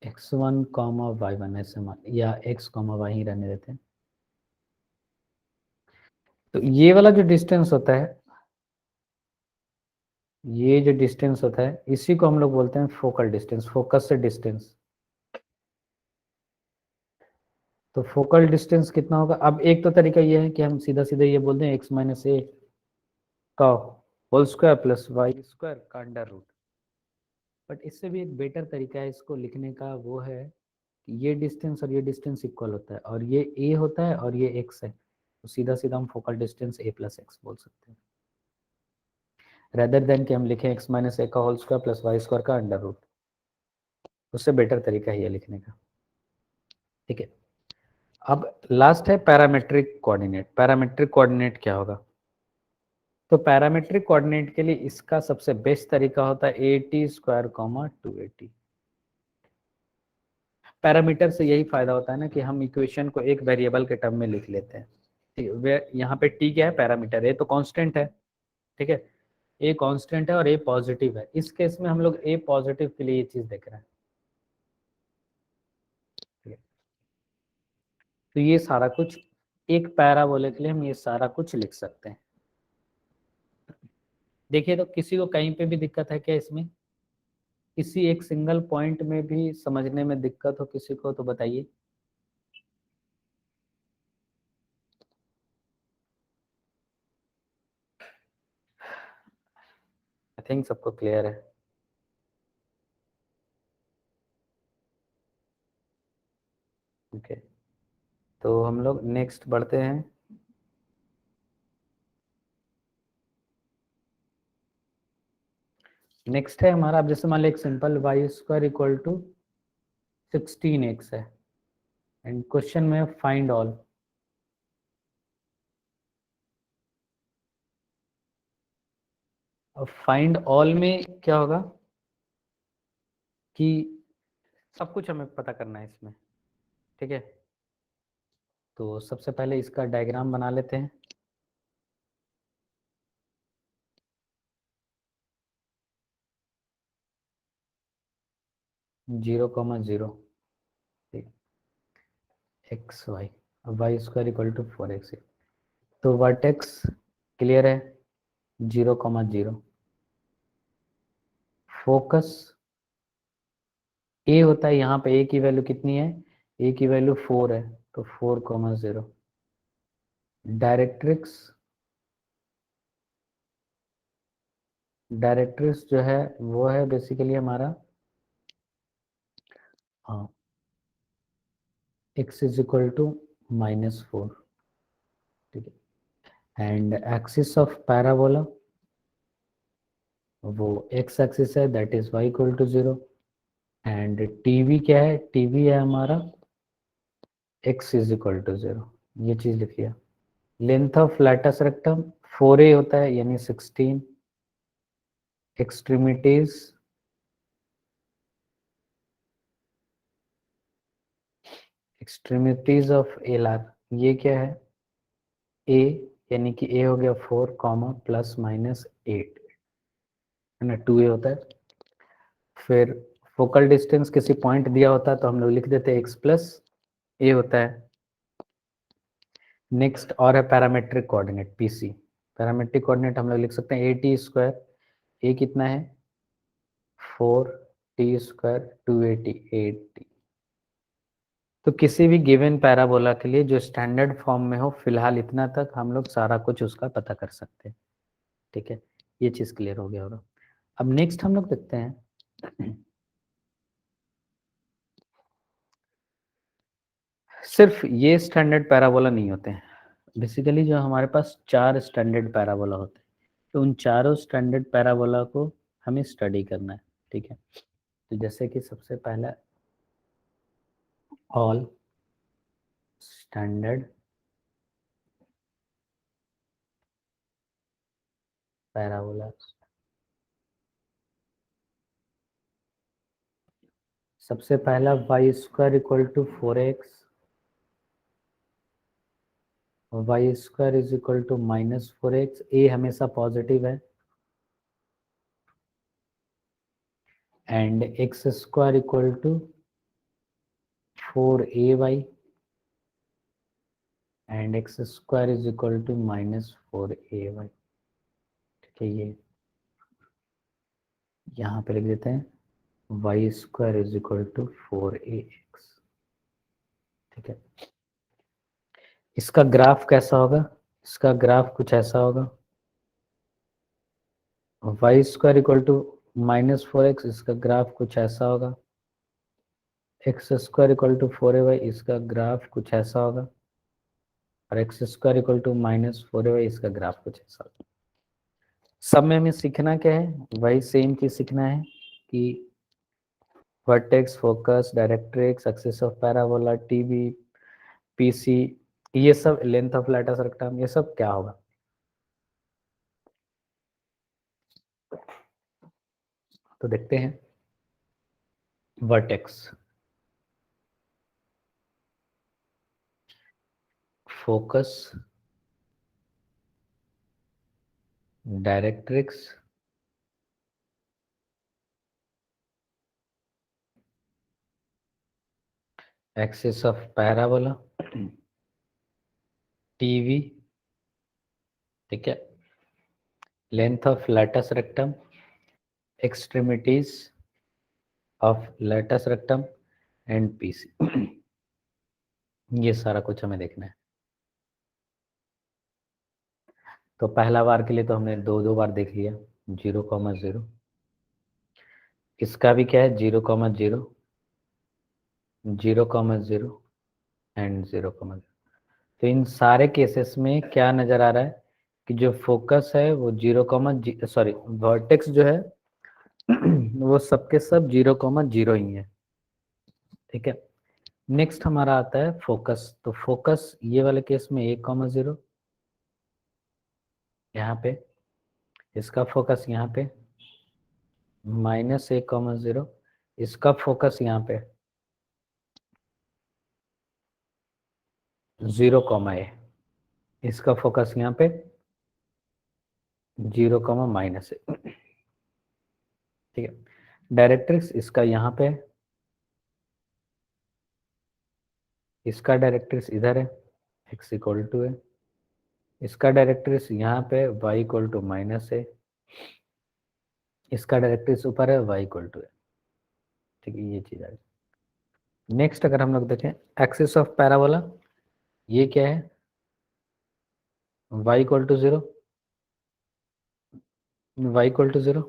S1: x1 कॉमा y1 ऐसे मान, या x कॉमा y ही रहने देते हैं। तो ये वाला जो डिस्टेंस होता है, ये जो डिस्टेंस होता है इसी को हम लोग बोलते हैं फोकल डिस्टेंस, फोकस से डिस्टेंस। तो फोकल डिस्टेंस कितना होगा, अब एक तो तरीका ये है कि हम सीधा सीधा ये बोलते हैं x माइनस a का whole square plus y square का अंडर रूट, बट इससे भी एक बेटर तरीका है इसको लिखने का, वो है कि ये डिस्टेंस और ये डिस्टेंस इक्वल होता है, और ये a होता है और ये x है, तो सीधा सीधा हम focal distance a plus x बोल सकते हैं, रेदर देन कि हम लिखें x माइनस a का whole square plus y square का अंडर रूट। उससे बेटर तरीका है ये लिखने का। ठीक है, अब लास्ट है पैरामेट्रिक कोऑर्डिनेट। पैरामेट्रिक कोऑर्डिनेट क्या होगा? तो पैरामेट्रिक कोऑर्डिनेट के लिए इसका सबसे बेस्ट तरीका होता है AT square comma 2AT। Parameter से यही फायदा होता है ना कि हम इक्वेशन को एक वेरिएबल के टर्म में लिख लेते हैं। ठीक है, यहाँ पे T क्या है? पैरामीटर। A तो कांस्टेंट है, ठीक है, A कांस्टेंट है और A पॉजिटिव है। इस केस में हम लोग A पॉजिटिव के लिए ये चीज देख रहे हैं। ठीक है, तो ये सारा कुछ एक पैराबोला के लिए हम ये सारा कुछ लिख सकते हैं। देखिए, तो किसी को कहीं पे भी दिक्कत है क्या इसमें? किसी एक सिंगल पॉइंट में भी समझने में दिक्कत हो किसी को तो बताइए। आई थिंक सबको क्लियर है। ओके, तो हम लोग नेक्स्ट बढ़ते हैं। नेक्स्ट है हमारा, अब जैसे मान लो एक simple y square equal to 16x है एंड क्वेश्चन में फाइंड ऑल। अब फाइंड ऑल में क्या होगा कि सब कुछ हमें पता करना है इसमें। ठीक है, तो सबसे पहले इसका डायग्राम बना लेते हैं। Zero comma zero, x y, y square equal to 4x। तो वर्टेक्स क्लियर है, 0,0। फोकस ए होता है, यहाँ पे ए की वैल्यू कितनी है? ए की वैल्यू 4 है, तो 4,0। डायरेक्ट्रिक्स, डायरेक्ट्रिक्स जो है वो है बेसिकली हमारा x इज इक्वल टू -4। ठीक है, एंड एक्सिस ऑफ पैराबोला वो x एक्सिस है, that is y equal to 0। And TV क्या है? टीवी है हमारा x इज इक्वल टू 0। ये चीज लिख लिया। Length of latus rectum 4a होता है, यानी 16। एक्सट्रीमिटीज एक्सट्रीमिटीज ऑफ एलआर ये क्या है? a, यानी कि a हो गया 4 कॉमा प्लस माइनस 8 है ना, 2a होता है। फिर फोकल डिस्टेंस किसी पॉइंट दिया होता है तो हम लोग लिख देते हैं x प्लस a होता है। नेक्स्ट और है parametric coordinate PC। Parametric coordinate हम लोग लिख सकते हैं AT स्क्वायर, a कितना है? 4t square 2AT 8t। तो किसी भी गिवन पैराबोला के लिए जो स्टैंडर्ड फॉर्म में हो, फिलहाल इतना तक हम लोग सारा कुछ उसका पता कर सकते हैं। ठीक है, ये चीज क्लियर हो गया होगा। अब नेक्स्ट हम लोग देखते हैं सिर्फ ये स्टैंडर्ड पैराबोला नहीं होते हैं। बेसिकली जो हमारे पास 4 स्टैंडर्ड पैराबोला होते हैं, तो उन चारों स्टैंडर्ड पैराबोला को हमें स्टडी करना है। ठीक है, तो जैसे कि सबसे पहला ऑल स्टैंडर्ड पैराबोला। सबसे पहला y square equal to 4x, y square is equal to -4x। A हमेशा पॉजिटिव है and x square equal to 4ay and x square is equal to -4ay। ठीक है, ये यहाँ पे लिख देते हैं y square is equal to 4ax। ठीक है, इसका ग्राफ कैसा होगा? इसका ग्राफ कुछ ऐसा होगा, Y square equal to -4x, इसका ग्राफ कुछ ऐसा होगा। X square equal to 4ay, इसका ग्राफ कुछ ऐसा होगा। और x square equal to -4ay, इसका ग्राफ कुछ ऐसा होगा। सब में हमें सीखना क्या है? वही सेम चीज सीखना है कि vertex, focus, directrix, axis of parabola, TV, PC, ये सब लेंथ ऑफ लैटिस रेक्टम, ये सब क्या होगा? तो देखते हैं। Vertex, focus, directrix, axis of parabola, TV, ठीक है, length of lattice rectum, extremities of lattice rectum and PC. ये सारा कुछ हमें देखना है। तो पहला बार के लिए तो हमने दो बार देख लिया, 0,0। इसका भी क्या है, 0,0, 0,0 एंड 0,0। तो इन सारे केसेस में क्या नजर आ रहा है कि जो फोकस है वो 0, सॉरी वर्टेक्स जो है वो सबके सब 0,0 ही है, ठीक है। नेक्स्ट हमारा आता है फोकस। तो फोकस ये वाले केस में 1,0 यहाँ पे, इसका फोकस यहाँ पे -1,0, इसका फोकस यहाँ पे 0, इसका फोकस यहाँ पे 0, -, ठीक है। डायरेक्ट्रिक्स इसका यहाँ पे, इसका डायरेक्ट्रिक्स इधर है, x = है, इसका डायरेक्ट्रिक्स यहाँ पे y = है, इसका डायरेक्ट्रिक्स ऊपर है, y = है, ठीक है। ये चीज आ गई। नेक्स्ट अगर हम लोग देखें एक्सिस ऑफ पैराबोला, ये क्या है, y = 0, y = 0,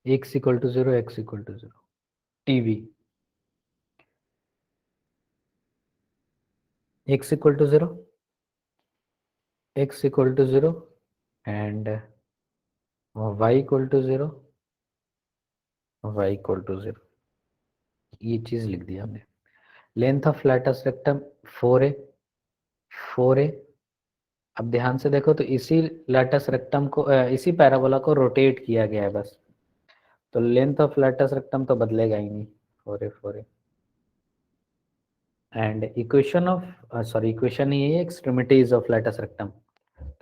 S1: x = 0, x = 0, TV x = 0, x = 0 and y = 0, y = 0। ये चीज लिख दिया हमने। Length of lattice rectum 4a, 4a। अब ध्यान से देखो तो इसी लैटिस रेक्टम को इसी पैराबोला को रोटेट किया गया है बस, तो लेंथ ऑफ लैटिस रेक्टम तो बदलेगा ही नहीं, 4a, 4a। And equation of sorry equation ही है एक्सट्रीमिटीज ऑफ लैटिस रेक्टम।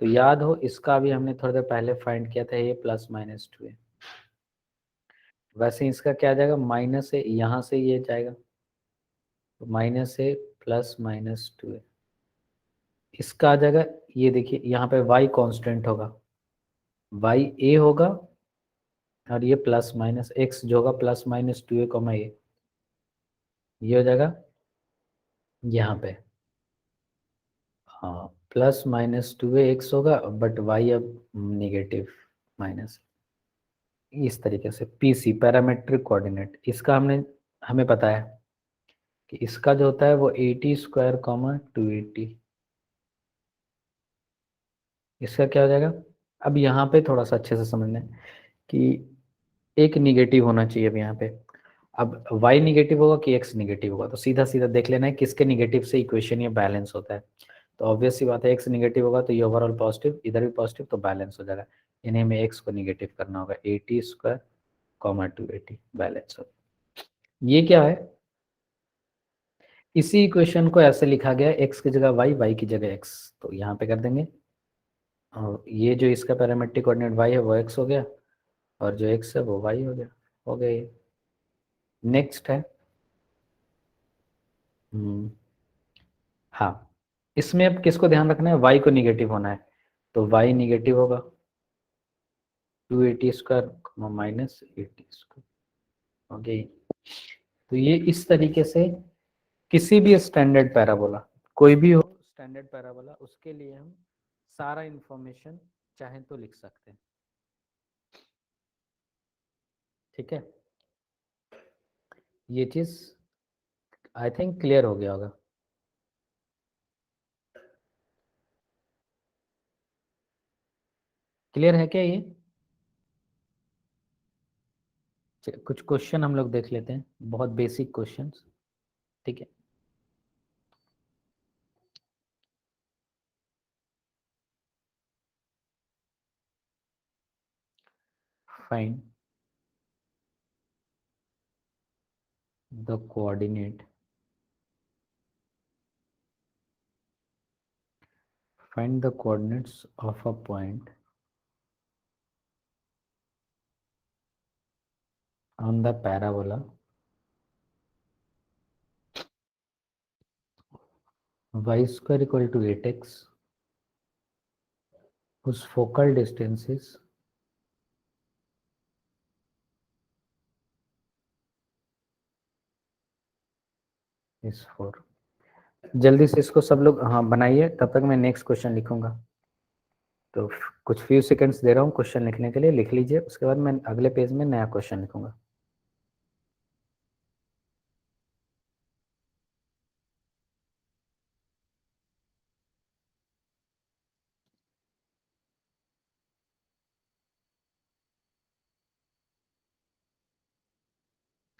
S1: तो याद हो इसका भी हमने थोड़ी देर पहले फाइंड किया था, ये +-2a। वैसे इसका क्या आ जाएगा, माइनस है, यहाँ से ये जाएगा तो -a +-2a। इसका आ जाएगा, ये देखिए यहाँ पे y कांस्टेंट होगा, y a होगा, और ये +-x जो होगा +-2a, ये हो जाएगा यहाँ पे, हाँ +-2a x होगा, बट y अब नेगेटिव माइनस। इस तरीके से पीसी पैरामेट्रिक कोऑर्डिनेट, इसका हमें पता है कि इसका जो होता है वो 80², 280। इसका क्या हो जाएगा, अब यहाँ पे थोड़ा सा अच्छे से समझना है कि एक निगेटिव होना चाहिए अब यहाँ पे। अब y निगेटिव होगा कि x निगेटिव होगा, तो सीधा सीधा देख लेना है किसके निगेटिव से इक्वेशन ये बैलेंस होता है। तो ऑब्वियस सी बात है x निगेटिव होगा तो ये ओवरऑल पॉजिटिव, इधर भी पॉजिटिव, तो बैलेंस हो जाएगा। इन्हें में x को निगेटिव करना होगा, 80², 280 बैलेंस हो। ये क्या है, इसी इक्वेशन को ऐसे लिखा गया, x की जगह y की जगह x, तो यहाँ पे कर देंगे। और ये जो इसका पैरामेट्रिक कोऑर्डिनेट y है वो x हो गया, और जो x है वो y हो गया, हो गया ये। नेक्स्ट है हाँ, इसमें अब किसको ध्यान रखना है, y को निगेटिव होना है, तो y निगेटिव होगा, 280² -80², ओके। तो ये इस तरीके से किसी भी स्टैंडर्ड पैराबोला, कोई भी हो स्टैंडर्ड पैराबोला, उसके लिए हम सारा इंफॉर्मेशन चाहें तो लिख सकते हैं, ठीक है। ये चीज आई थिंक क्लियर हो गया होगा। क्लियर है क्या ये? कुछ क्वेश्चन हम लोग देख लेते हैं, बहुत बेसिक क्वेश्चंस, ठीक है। Find the coordinate, find the coordinates of a point on the parabola y square equal to 8x whose focal distance is 4। जल्दी से इसको सब लोग हाँ बनाइए, तब तक मैं नेक्स्ट क्वेश्चन लिखूंगा। तो कुछ फ्यू सेकंड्स दे रहा हूँ क्वेश्चन लिखने के लिए, लिख लीजिए, उसके बाद मैं अगले पेज में नया क्वेश्चन लिखूंगा।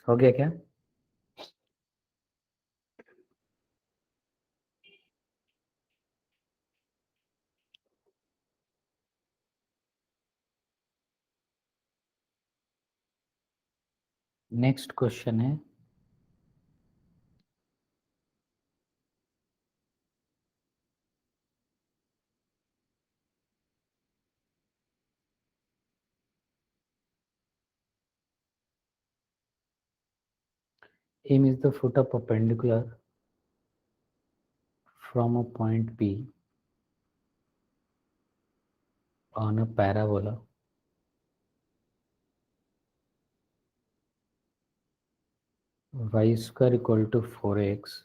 S1: हो गया क्या? नेक्स्ट क्वेश्चन है aim is the foot of perpendicular from a point P on a parabola y square equal to 4x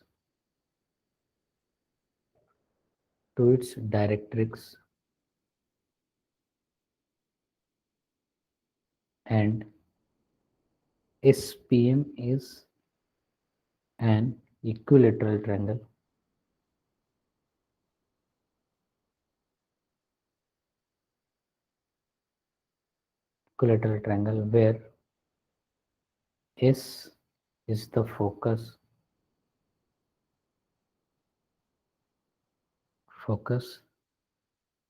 S1: to its directrix and SPM is an equilateral triangle where S is the focus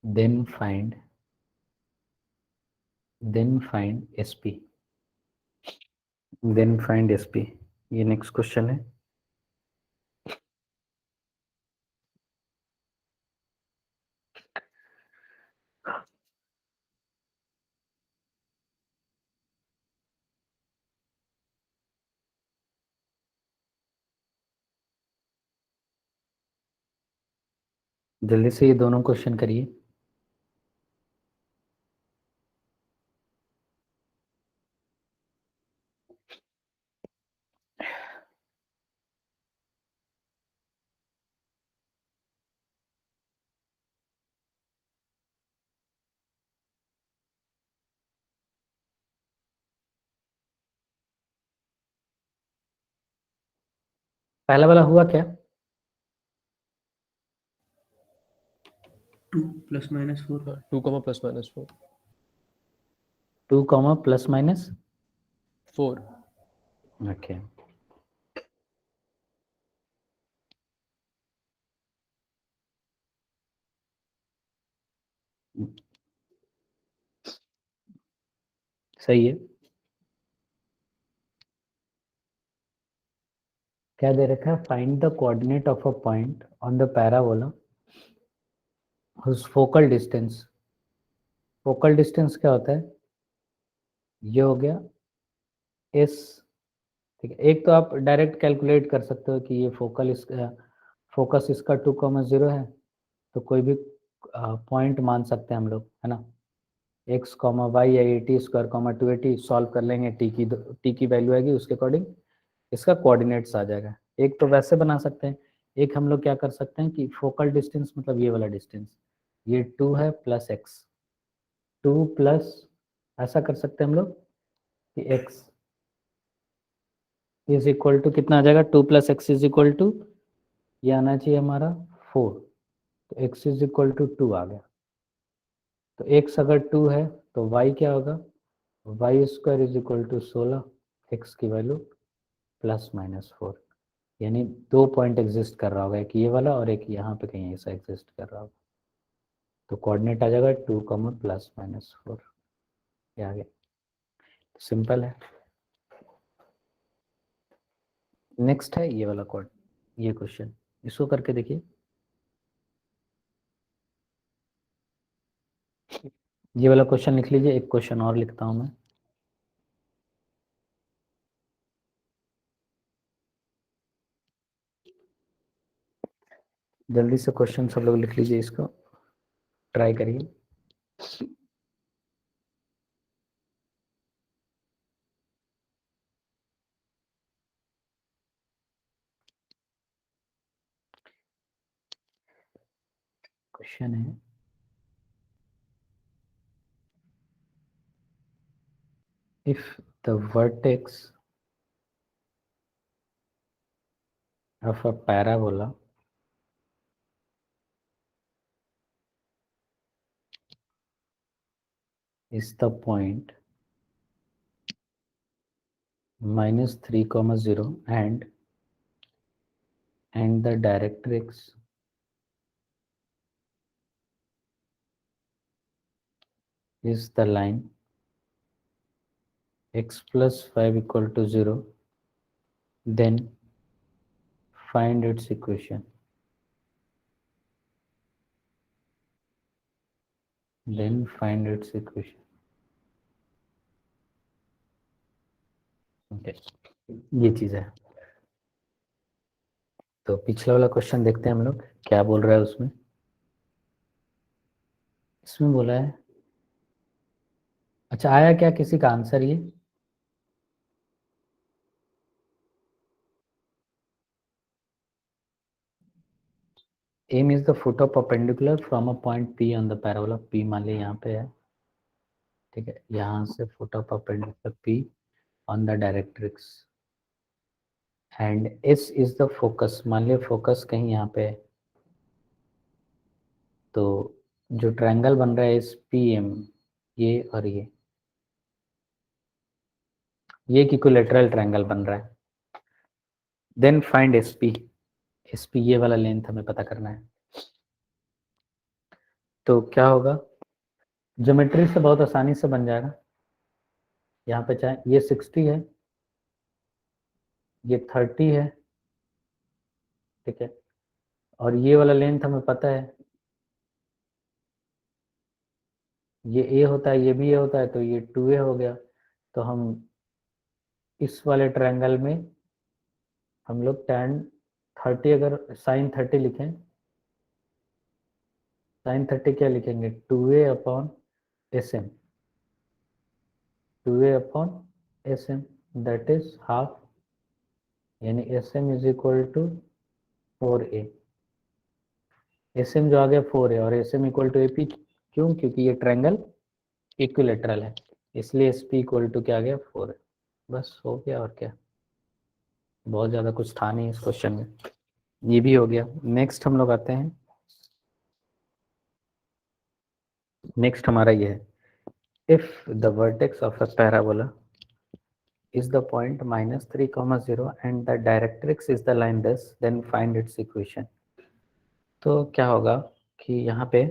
S1: then find SP, ये next question है। जल्दी से ये दोनों question करिए। पहला वाला हुआ क्या?
S3: 2 + -4
S9: 2, +-4
S1: 2, ±4।
S9: 4।
S1: ओके, सही है। क्या दे रखा है? Find the coordinate of a point on the parabola whose focal distance, focal distance क्या होता है? ये हो गया एस, ठीक है। एक तो आप डायरेक्ट कैलकुलेट कर सकते हो कि ये फोकस इसका 2,0 है, तो कोई भी पॉइंट मान सकते हैं हम लोग, है ना। x, y या 80² 280 सॉल्व कर लेंगे, t की वैल्यू आएगी, उसके अकॉर्डिंग इसका कोऑर्डिनेट्स आ जाएगा। एक तो वैसे बना सकते हैं, एक हम लोग क्या कर सकते हैं कि फोकल डिस्टेंस मतलब ये वाला डिस्टेंस, ये 2 है प्लस x, 2 प्लस ऐसा कर सकते हैं हम लोग कि x इज इक्वल टू कितना आ जाएगा? 2 + x इज इक्वल टू, ये आना चाहिए हमारा 4, तो x इज इक्वल टू 2 आ गया। तो x अगर 2 है तो y क्या होगा? y² is equal to 16। x की वैल्यू +-4, यानी 2 पॉइंट एग्जिस्ट कर रहा होगा, एक ये वाला और एक यहाँ पे कहीं ऐसा एग्जिस्ट कर रहा होगा। तो कोऑर्डिनेट आ जाएगा 2, +-4, ये आ गया। सिंपल है। नेक्स्ट है ये वाला कोड, ये क्वेश्चन, इसको करके देखिए। ये वाला क्वेश्चन लिख लीजिए, एक क्वेश्चन और लिखता हूं मैं। जल्दी से क्वेश्चन सब लोग लिख लीजिए, इसको ट्राई करिए। क्वेश्चन है if the vertex of a parabola is the point -3, 0 and the directrix is the line x + 5 = 0, then find its equation. Okay. ये चीज है। तो पिछला वाला क्वेश्चन देखते हैं हम लोग क्या बोल रहा है उसमें। इसमें बोला है, अच्छा आया क्या किसी का आंसर ये? M is the foot of perpendicular from a point P on the parabola. P मान लीजिए यहाँ पे है, ठीक है, यहाँ से foot of perpendicular P on the directrix and S is the focus. मान लीजिए फोकस कहीं यहाँ पे है, तो जो ट्रायंगल बन रहा है SPM, ये और ये एक इक्विलैटरल ट्रायंगल बन रहा है। देन फाइंड SP ये वाला लेंथ हमें पता करना है। तो क्या होगा, ज्योमेट्री से बहुत आसानी से बन जाएगा। यहाँ पे चाहे ये 60 है, ये 30 है, ठीक है, और ये वाला लेंथ हमें पता है, ये A होता है, ये भी A होता है, तो ये 2A हो गया। तो हम इस वाले ट्रायंगल में हम लोग tan 30 अगर sin 30 लिखें, sin 30 क्या लिखेंगे, 2A/SM, 2A/SM that is half, यानी SM = 4A। SM जो आ गया 4A और SM = AP, क्यों? क्योंकि ये ट्रायंगल इक्विलैटरल है, इसलिए SP = क्या आ गया, 4A। बस हो गया, और क्या, बहुत ज़्यादा कुछ था नहीं इस क्वेश्चन में, ये भी हो गया। नेक्स्ट हम लोग आते हैं, नेक्स्ट हमारा ये है, if the vertex of a parabola is the point -3, 0 and the directrix is the line this, then find its equation। तो क्या होगा कि यहाँ पे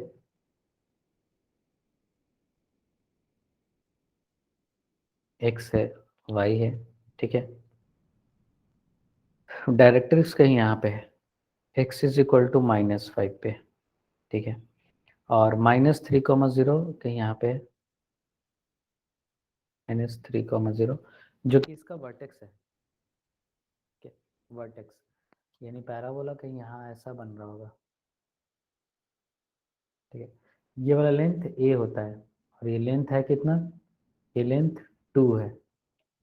S1: x है, y है, ठीक है, डायरेक्ट्रिक्स कहीं यहाँ पे है, x = -5 पे, ठीक है, और -3, 0 कहीं यहाँ पे -3, 0 जो कि इसका वर्टेक्स है, वर्टेक्स, यानी पैराबोला कहीं यहाँ ऐसा बन रहा होगा, ठीक है। ये वाला लेंथ A होता है और ये लेंथ है कितना, ये लेंथ 2 है,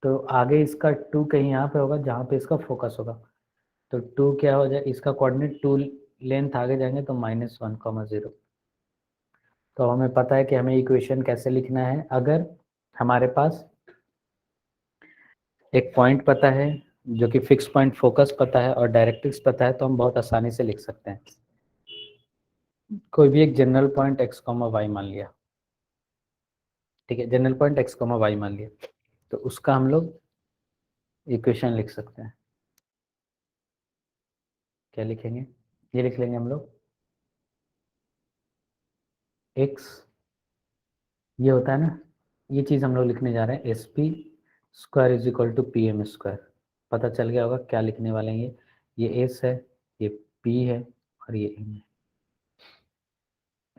S1: तो आगे इसका 2 कहीं यहाँ पे होगा जहाँ पे इसका फोकस होगा, तो 2 क्या हो जाए, इसका कोऑर्डिनेट 2 लेंथ आगे जाएंगे तो -1, 0। तो हमें पता है कि हमें इक्वेशन कैसे लिखना है। अगर हमारे पास एक पॉइंट पता है जो कि फिक्स पॉइंट फोकस पता है और डायरेक्ट्रिक्स पता है, तो हम बहुत आसानी से लिख सकते हैं। कोई भी एक जनरल पॉइंट x, y मान लिया, ठीक है, जनरल पॉइंट x, y मान लिया, तो उसका हम लोग इक्वेशन लिख सकते हैं। क्या लिखेंगे? ये लिख लेंगे हम लोग x, ये होता है ना, ये चीज़ हम लोग लिखने जा रहे हैं S P square is equal to P M square. पता चल गया होगा क्या लिखने वाले हैं। ये एस है, ये पी है और ये एम है।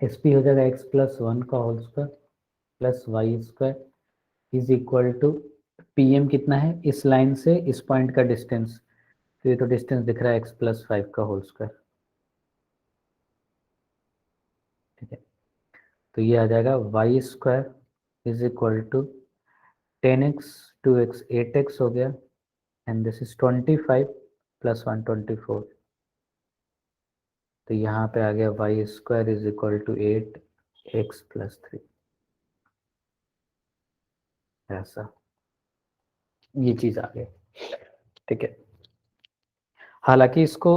S1: एस पी हो जाएगा एक्स प्लस वन का whole square plus y square is equal to P M कितना है, इस लाइन से इस पॉइंट का डिस्टेंस, तो ये तो डिस्टेंस दिख रहा है एक्स प्लस फाइव का होल स्क्वायर। ठीक है, तो ये आ जाएगा y square is equal to 10x 2x 8x हो गया एंड दिस इज 25 प्लस 124, तो यहाँ पे आ गया y square is equal to 8x plus 3। ऐसा ये चीज आ गई। ठीक है, हालांकि इसको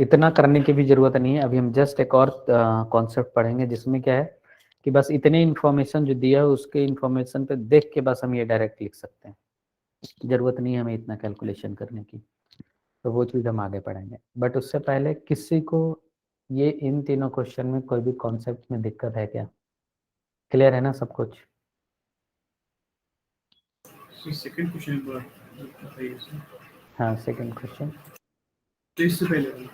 S1: इतना करने की भी जरूरत नहीं है। अभी हम जस्ट एक और कॉन्सेप्ट पढ़ेंगे जिसमें क्या है कि बस इतने इन्फॉर्मेशन जो दिया है उसके इन्फॉर्मेशन पे देख के बस हम ये डायरेक्ट लिख सकते हैं, जरूरत नहीं है हमें इतना कैलकुलेशन करने की। तो वो चीज़ हम आगे पढ़ेंगे, बट उससे पहले किसी को ये इन तीनों क्वेश्चन में कोई भी कॉन्सेप्ट में दिक्कत है क्या? क्लियर है ना सब कुछ?
S8: सेकंड क्वेश्चन बताइए सर।
S1: हाँ, सेकंड क्वेश्चन
S8: इससे पहले वाला,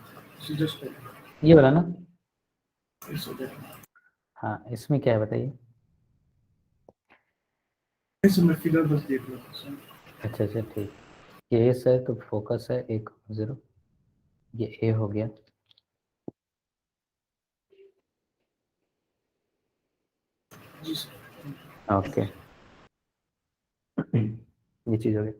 S8: जस्ट पहले
S1: ये वाला ना।
S8: इससे पहले
S1: हाँ, इसमें क्या है बताइए।
S8: इसमें मैं फिलहाल बस देख रहा था सर।
S1: अच्छा अच्छा ठीक, ये एस है तो फोकस है 1 0, ये ए हो गया।
S8: जी सर।
S1: ओके, ये चीज़ हो गई।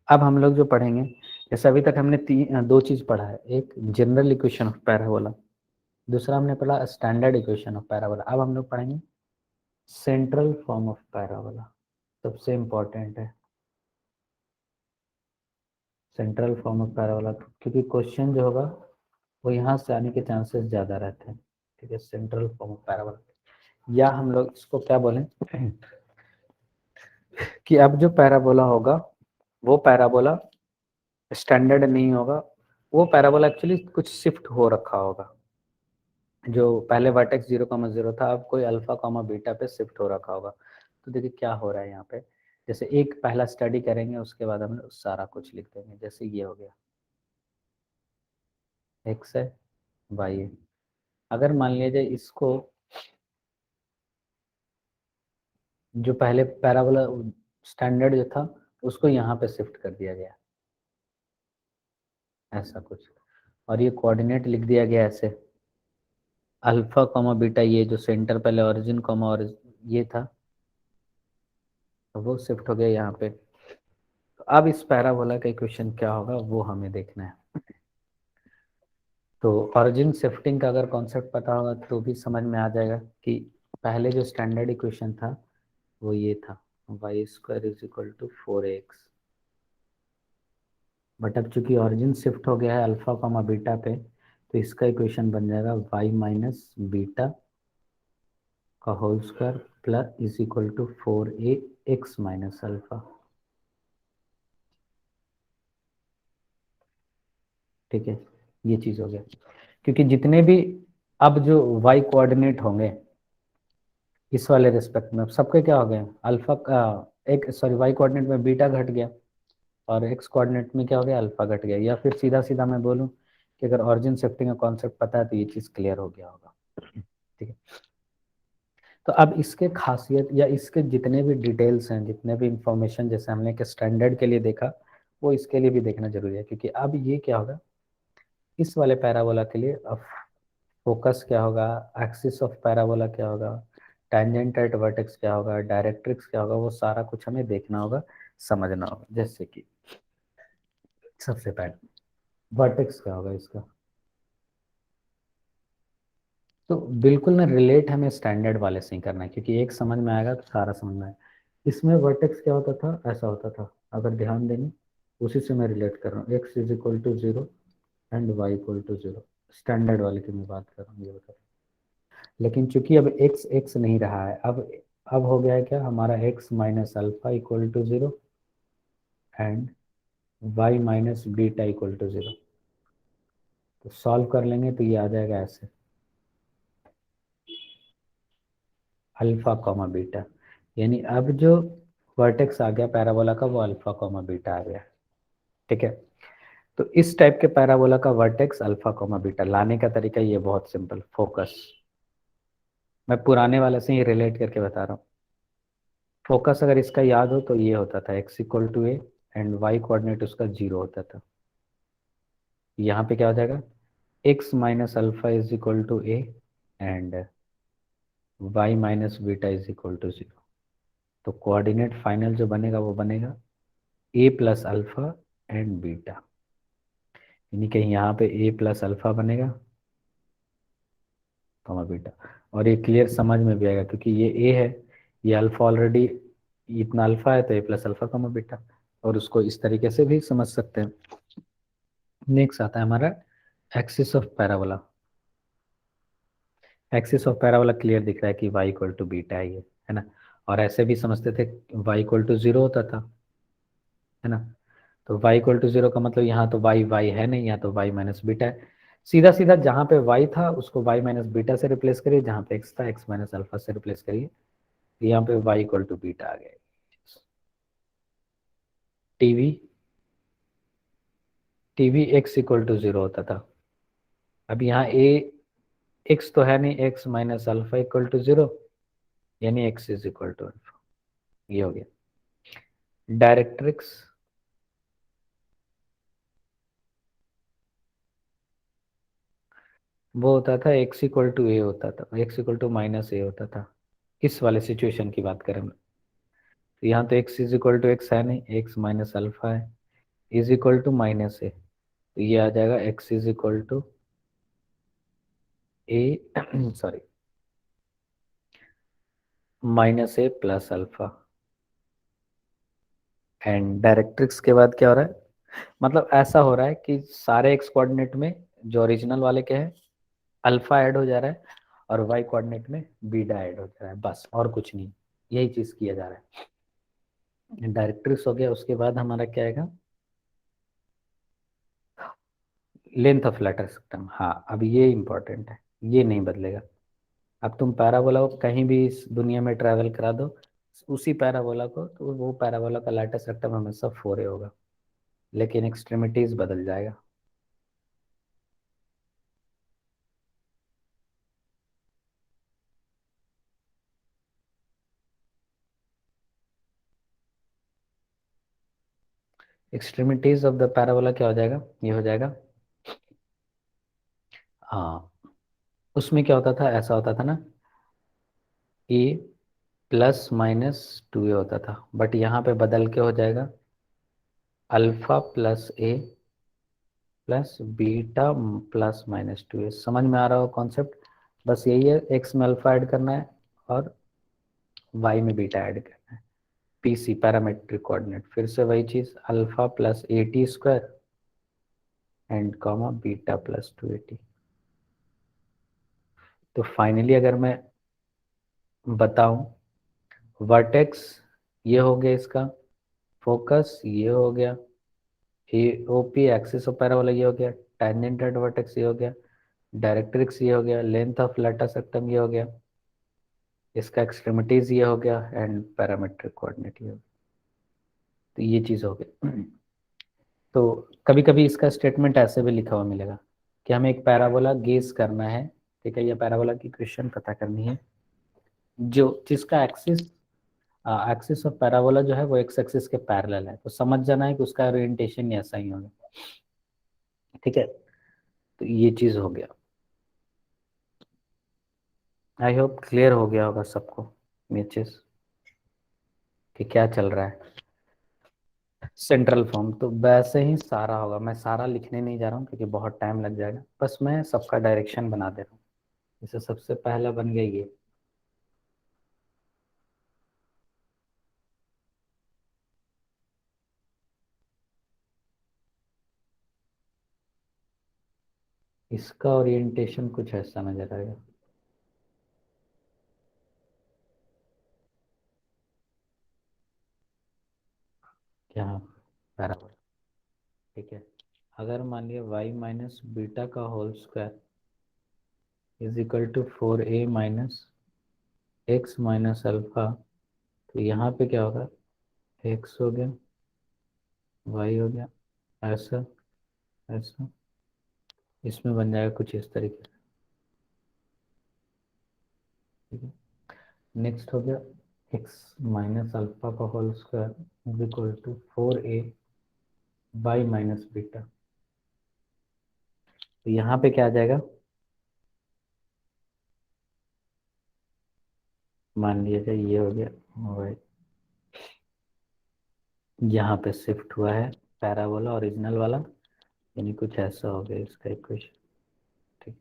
S1: अब हम लोग जो पढ़ेंगे, जैसे अभी तक हमने दो चीज़ पढ़ा है, एक जनरल इक्वेशन ऑफ पैराबोला, दूसरा हमने पढ़ा स्टैंडर्ड इक्वेशन ऑफ पैराबोला। अब हम लोग पढ़ेंगे सेंट्रल फॉर्म ऑफ पैराबोला, सबसे इम्पोर्टेंट है सेंट्रल फॉर्म ऑफ पैराबोला, क्योंकि क्वेश्चन जो होगा वो यहाँ से आने के चांसेस ज़्यादा रहते हैं। ठीक है, सेंट्रल फॉर्म ऑफ पैराबोला, या हम लोग इसको क्या बोलें कि अब जो पैराबोला होगा वो पैराबोला स्टैंडर्ड नहीं होगा, वो पैराबोला एक्चुअली कुछ शिफ्ट हो रखा होगा। जो पहले वर्टेक्स 0,0 था, अब कोई अल्फा कॉमा बीटा पे शिफ्ट हो रखा होगा। तो देखिए क्या हो रहा है यहाँ पे, जैसे एक पहला स्टडी करेंगे उसके बाद हम लोग सारा कुछ लिख देंगे। जैसे ये हो गया एक्स है वाई है, अगर मान लीजिए इसको जो पहले पैराबोला स्टैंडर्ड जो था उसको यहाँ पे शिफ्ट कर दिया गया, ऐसा कुछ, और ये कोऑर्डिनेट लिख दिया गया ऐसे अल्फा कॉमा बीटा, ये जो सेंटर पहले ओरिजिन कॉमा और ये था वो शिफ्ट हो गया यहाँ पे। तो अब इस पैराबोला का इक्वेशन क्या होगा वो हमें देखना है। तो ओरिजिन शिफ्टिंग का अगर कॉन्सेप्ट पता होगा तो भी समझ में आ जाएगा कि पहले जो स्टैंडर्ड इक्वेशन था वो ये था y square is equal to 4x, but अब चूंकि ओरिजिन शिफ्ट हो गया है अल्फा कॉमा बीटा पे, तो इसका इक्वेशन बन जाएगा y माइनस बीटा का whole square plus is equal to 4ax minus alpha. ठीक है, ये चीज हो गया, क्योंकि जितने भी अब जो y कोऑर्डिनेट होंगे इस वाले रिस्पेक्ट में सबके क्या हो गए, अल्फा का एक सॉरी y कोऑर्डिनेट में बीटा घट गया और x कोऑर्डिनेट में क्या हो गया, अल्फा घट गया। या फिर सीधा सीधा मैं बोलूं कि अगर ओरिजिन शिफ्टिंग का कॉन्सेप्ट पता है तो ये चीज क्लियर हो गया होगा। ठीक है, तो अब इसके खासियत या इसके जितने भी डिटेल्स हैं, जितने भी इंफॉर्मेशन जैसे हमने के स्टैंडर्ड के लिए देखा वो इसके लिए भी देखना जरूरी है, क्योंकि अब ये क्या होगा इस वाले पैराबोला के लिए, अब फोकस क्या होगा, एक्सिस ऑफ पैराबोला क्या होगा, टैंजेंट एट वर्टेक्स क्या होगा, डायरेक्ट्रिक्स क्या होगा, वो सारा कुछ हमें देखना होगा, समझना होगा। जैसे कि सबसे पहले वर्टेक्स क्या होगा इसका, तो बिल्कुल ना रिलेट हमें स्टैंडर्ड वाले से ही करना है, क्योंकि एक समझ में आएगा तो सारा समझ में आएगा। इसमें वर्टेक्स क्या होता था, ऐसा होता था, अगर ध्यान देंगे उसी से मैं रिलेट कर रहा हूँ, x is equal to 0 and y equal to 0, standard वाले की मैं बात कर रहा हूँ, ये बता। लेकिन चूंकि अब x नहीं रहा है, अब हो गया है क्या हमारा x minus alpha equal to 0 and y minus beta equal to 0। तो सॉल्व कर लेंगे तो ये आ जाएगा ऐसे, अल्फा कॉमा बीटा, यानी अब जो वर्टेक्स आ गया पैराबोला का वो अल्फा कॉमा बीटा आ गया। ठीक है, तो इस टाइप के पैराबोला का वर्टेक्स अल्फा कॉमा बीटा लाने का तरीका ये बहुत सिंपल, फोकस। मैं पुराने वाले से ही रिलेट करके बता रहा हूँ। फोकस अगर इसका याद हो तो ये होता था x equal to a and y coordinate उसका 0 होता था। यहाँ पे क्या हो जाएगा, x minus alpha is equal to a and y minus beta is equal to 0। तो कोऑर्डिनेट फाइनल जो बनेगा वो बनेगा a plus alpha and beta, यानी कि यहाँ पे a प्लस अल्फा बनेगा कॉमा बीटा। और ये क्लियर समझ में भी आएगा क्योंकि ये a है, ये अल्फा ऑलरेडी, इतना अल्फा है तो a plus alpha comma beta, और उसको इस तरीके से भी समझ सकते हैं। नेक्स्ट आता है हमारा axis of parabola. Axis of parabola clear दिख रहा है कि y इक्वल टू बीटा है ना, और ऐसे भी समझते थे y इक्वल टू 0 होता था, है ना। तो y इक्वल टू 0 का मतलब यहाँ तो y है नहीं, यहाँ तो y माइनस बीटा है। सीधा सीधा जहाँ पे y था उसको y माइनस बीटा से रिप्लेस करिए, जहाँ पे x था x माइनस अल्फा से रिप्लेस करिए, यहाँ पे y इक्वल टू बीटा आ गया। टीवी x इक्वल टू 0 होता था। अब यहाँ x तो है नहीं, x minus alpha equal to 0, यानी x is equal to alpha, ये हो गया। डायरेक्ट्रिक्स वो होता था x इक्वल टू ए होता था, x इक्वल टू माइनस ए होता था, इस वाले सिचुएशन की बात करें। तो यहाँ तो x is equal to x है नहीं, x माइनस अल्फा है is equal to minus a, तो ये आ जाएगा x is equal to a sorry minus a plus alpha. And directrix के बाद क्या हो रहा है, मतलब ऐसा हो रहा है कि सारे x कोऑर्डिनेट में जो ओरिजिनल वाले के हैं अल्फा ऐड हो जा रहा है और y कोऑर्डिनेट में बीटा ऐड हो जा रहा है, बस और कुछ नहीं, यही चीज किया जा रहा है। डायरेक्ट्रिक्स हो गया, उसके बाद हमारा क्या आएगा, लेंथ ऑफ लेटर सिस्टम। हाँ, अब ये इंपॉर्टेंट है, ये नहीं बदलेगा। अब तुम पैराबोला को कहीं भी इस दुनिया में ट्रैवल करा दो उसी पैराबोला को, तो वो पैराबोला का लेटर सिस्टम हमेशा 4a होगा, लेकिन एक्सट्रीमिटीज बदल जाएगा। एक्सट्रीमिटीज ऑफ द पैराबोला क्या हो जाएगा, ये हो जाएगा, हाँ उसमें क्या होता था, ऐसा होता था ना, ए प्लस माइनस 2a होता था, बट यहाँ पे बदल के हो जाएगा alpha plus a plus beta plus minus 2a। समझ में आ रहा हो कॉन्सेप्ट, बस यही है, एक्स में अल्फा ऐड करना है और वाई में बीटा ऐड करना है। पीसी पैरामेट्रिक कोऑर्डिनेट, फिर से वही चीज, alpha plus 80 square and comma beta plus 280। तो फाइनली अगर मैं बताऊं, वर्टेक्स ये हो गया इसका, फोकस ये हो गया, एओपी एक्सिस ऑफ पैराबोला ये हो गया, टेंजेंट एट वर्टेक्स ये हो गया, डायरेक्ट्रिक्स ये हो गया, लेंथ ऑफ लेटर सेक्टम ये हो गया, इसका एक्सट्रीमिटीज ये हो गया एंड पैरामेट्रिक कोऑर्डिनेट ये हो गया। तो ये चीज हो गई। तो कभी कभी इसका स्टेटमेंट ऐसे भी लिखा हुआ मिलेगा कि हमें एक पैराबोला गेस करना है, ठीक है, या पैराबोला की क्वेश्चन पता करनी है जो जिसका एक्सिस एक्सिस ऑफ पैराबोला जो है वो एक्स एक्सिस के पैरेलल है, तो समझ जाना है कि उसका ओरिएंटेशन ऐसा ही होगा। ठीक है, तो ये चीज हो गया। आई होप क्लियर हो गया होगा सबको ये चीज कि क्या चल रहा है। सेंट्रल फॉर्म तो वैसे ही सारा होगा, मैं सारा लिखने नहीं जा रहा हूँ क्योंकि बहुत टाइम लग जाएगा, बस मैं सबका डायरेक्शन बना दे रहा हूँ। जैसे सबसे पहला बन गया ये, इसका ओरिएंटेशन कुछ ऐसा नजर आएगा, क्या पैराबोला, ठीक है, अगर मान लिया y माइनस बीटा का whole square is equal to 4a minus x minus alpha, तो यहाँ पे क्या होगा, x हो गया, y हो गया, ऐसा ऐसा, इसमें बन जाएगा कुछ इस तरीके से। ठीक है, नेक्स्ट हो गया x माइनस अल्फा का whole square is equal to 4a y minus beta, तो यहाँ पे क्या आ जाएगा, मान लीजिए ये हो गया y, यहाँ पे शिफ्ट हुआ है पैराबोला ओरिजिनल वाला, यानी कुछ ऐसा हो गया इसका इक्वेशन। ठीक,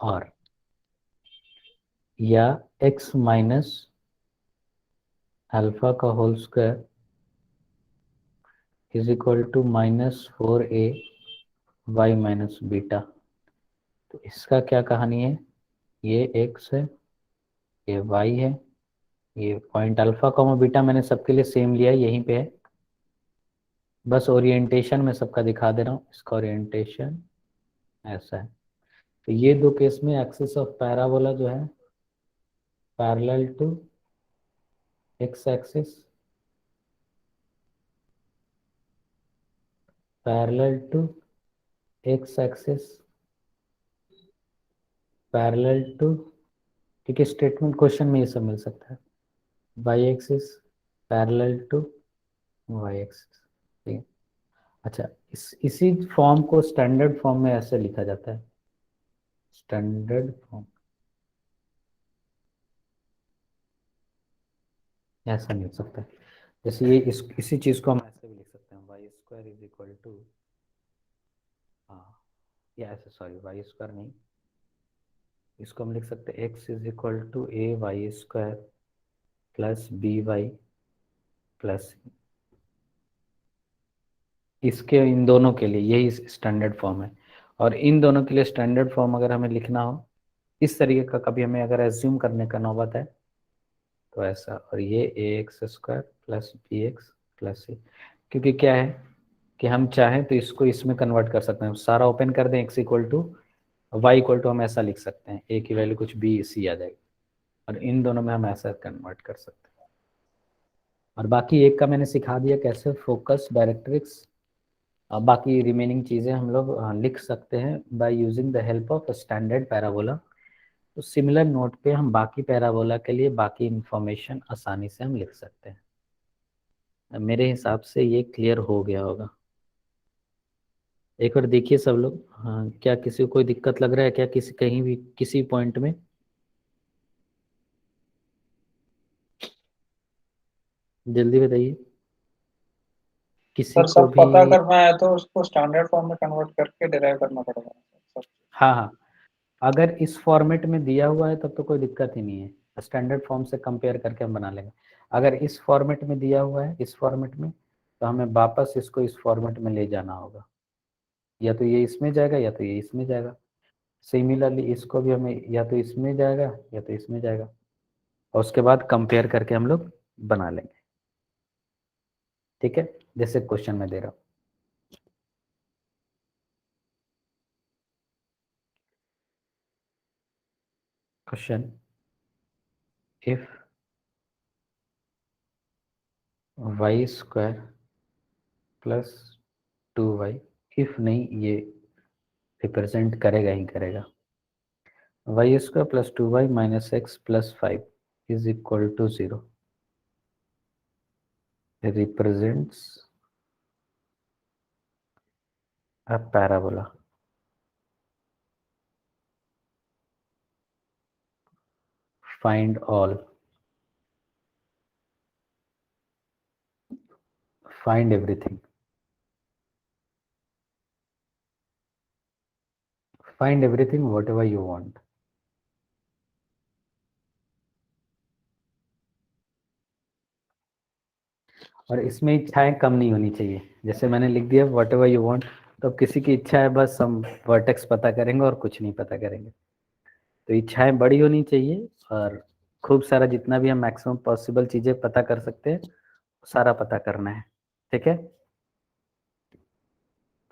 S1: और या x माइनस अल्फा का whole square is equal to -4a y minus beta, तो इसका क्या कहानी है, ये x है, ये y है, ये पॉइंट अल्फा कॉमा बीटा मैंने सबके लिए सेम लिया है, यहीं पे है, बस ओरिएंटेशन में सबका दिखा दे रहा हूँ, इसका ओरिएंटेशन ऐसा है। तो ये दो केस में एक्सिस ऑफ पैराबोला जो है parallel to x axis, parallel to x axis, parallel to, ठीक है, स्टेटमेंट क्वेश्चन में ये सब मिल सकता है, y axis parallel to y axis. ठीक है, अच्छा, इसी फॉर्म को स्टैंडर्ड फॉर्म में ऐसे लिखा जाता है, स्टैंडर्ड फॉर्म ऐसा नहीं हो सकता है, जैसे ये इसी चीज को हम ऐसे भी लिख सकते हैं, y square is equal to, हाँ, या ऐसे, सॉरी वाई स्क्वायर नहीं, इसको हम लिख सकते हैं x is equal to a y square plus b y plus, इसके इन दोनों के लिए यही स्टैंडर्ड फॉर्म है। और इन दोनों के लिए स्टैंडर्ड फॉर्म अगर हमें लिखना हो इस तरीके का, कभी हमें अगर एज्यूम करने का नौबत है तो ऐसा, और ये a x square plus b x plus c, क्योंकि क्या है कि हम चाहें तो इसको इसमें कन्वर्ट कर सकते हैं, सारा ओपन कर दें, x equal to y equal to हम ऐसा लिख सकते हैं, ए की वैल्यू कुछ बी सी आ जाएगी, और इन दोनों में हम ऐसा कन्वर्ट कर सकते हैं। और बाकी एक का मैंने सिखा दिया कैसे, फोकस, डायरेक्ट्रिक्स, बाकी रिमेनिंग चीज़ें हम लोग लिख सकते हैं by using the help of standard parabola. तो सिमिलर नोट पे हम बाकी पैराबोला के लिए बाकी इंफॉर्मेशन आसानी से हम लिख सकते हैं। मेरे हिसाब से ये क्लियर हो गया होगा। एक बार देखिए सब लोग, हाँ, क्या किसी को कोई दिक्कत लग रहा है क्या, किसी कहीं भी किसी पॉइंट में? जल्दी बताइए। किसी
S10: सर
S1: को
S10: सब
S1: भी?
S10: पता करना है तो उसको स्टैंडर्ड फॉर्म में कन्वर्ट करके डिराइव करना पड़ेगा सर।
S1: हाँ हाँ, अगर इस फॉर्मेट में दिया हुआ है तब तो कोई दिक्कत ही नहीं है, स्टैंडर्ड फॉर्म से कंपेयर करके हम बना लेंगे। अगर इस फॉर्मेट में दिया हुआ है, इस फॉर्मेट में, तो हमें वापस इसको इस फॉर्मेट में ले जाना होगा, या तो ये इसमें जाएगा या तो ये इसमें जाएगा। सिमिलरली इसको भी हमें या तो इसमें जाएगा या तो इसमें जाएगा, और उसके बाद कंपेयर करके हम लोग बना लेंगे। ठीक है, जैसे क्वेश्चन में दे रहा हूँ, question, if y square plus 2y, if नहीं, ये रिप्रेजेंट करेगा ही करेगा, y square plus 2y minus x plus 5 is equal to 0 represents a parabola. Find all. Find everything. Find everything whatever you want. और इसमें इच्छाएं कम नहीं होनी चाहिए, जैसे मैंने लिख दिया वट एवर यू वॉन्ट, तो अब किसी की इच्छा है बस हम वर्टेक्स पता करेंगे और कुछ नहीं पता करेंगे। तो इच्छाएं बड़ी होनी चाहिए, और खूब सारा जितना भी हम मैक्सिमम पॉसिबल चीज़ें पता कर सकते हैं सारा पता करना है। ठीक है,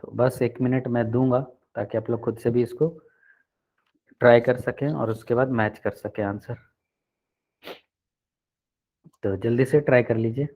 S1: तो बस 1 मिनट मैं दूंगा ताकि आप लोग खुद से भी इसको ट्राई कर सकें और उसके बाद मैच कर सकें आंसर। तो जल्दी से ट्राई कर लीजिए।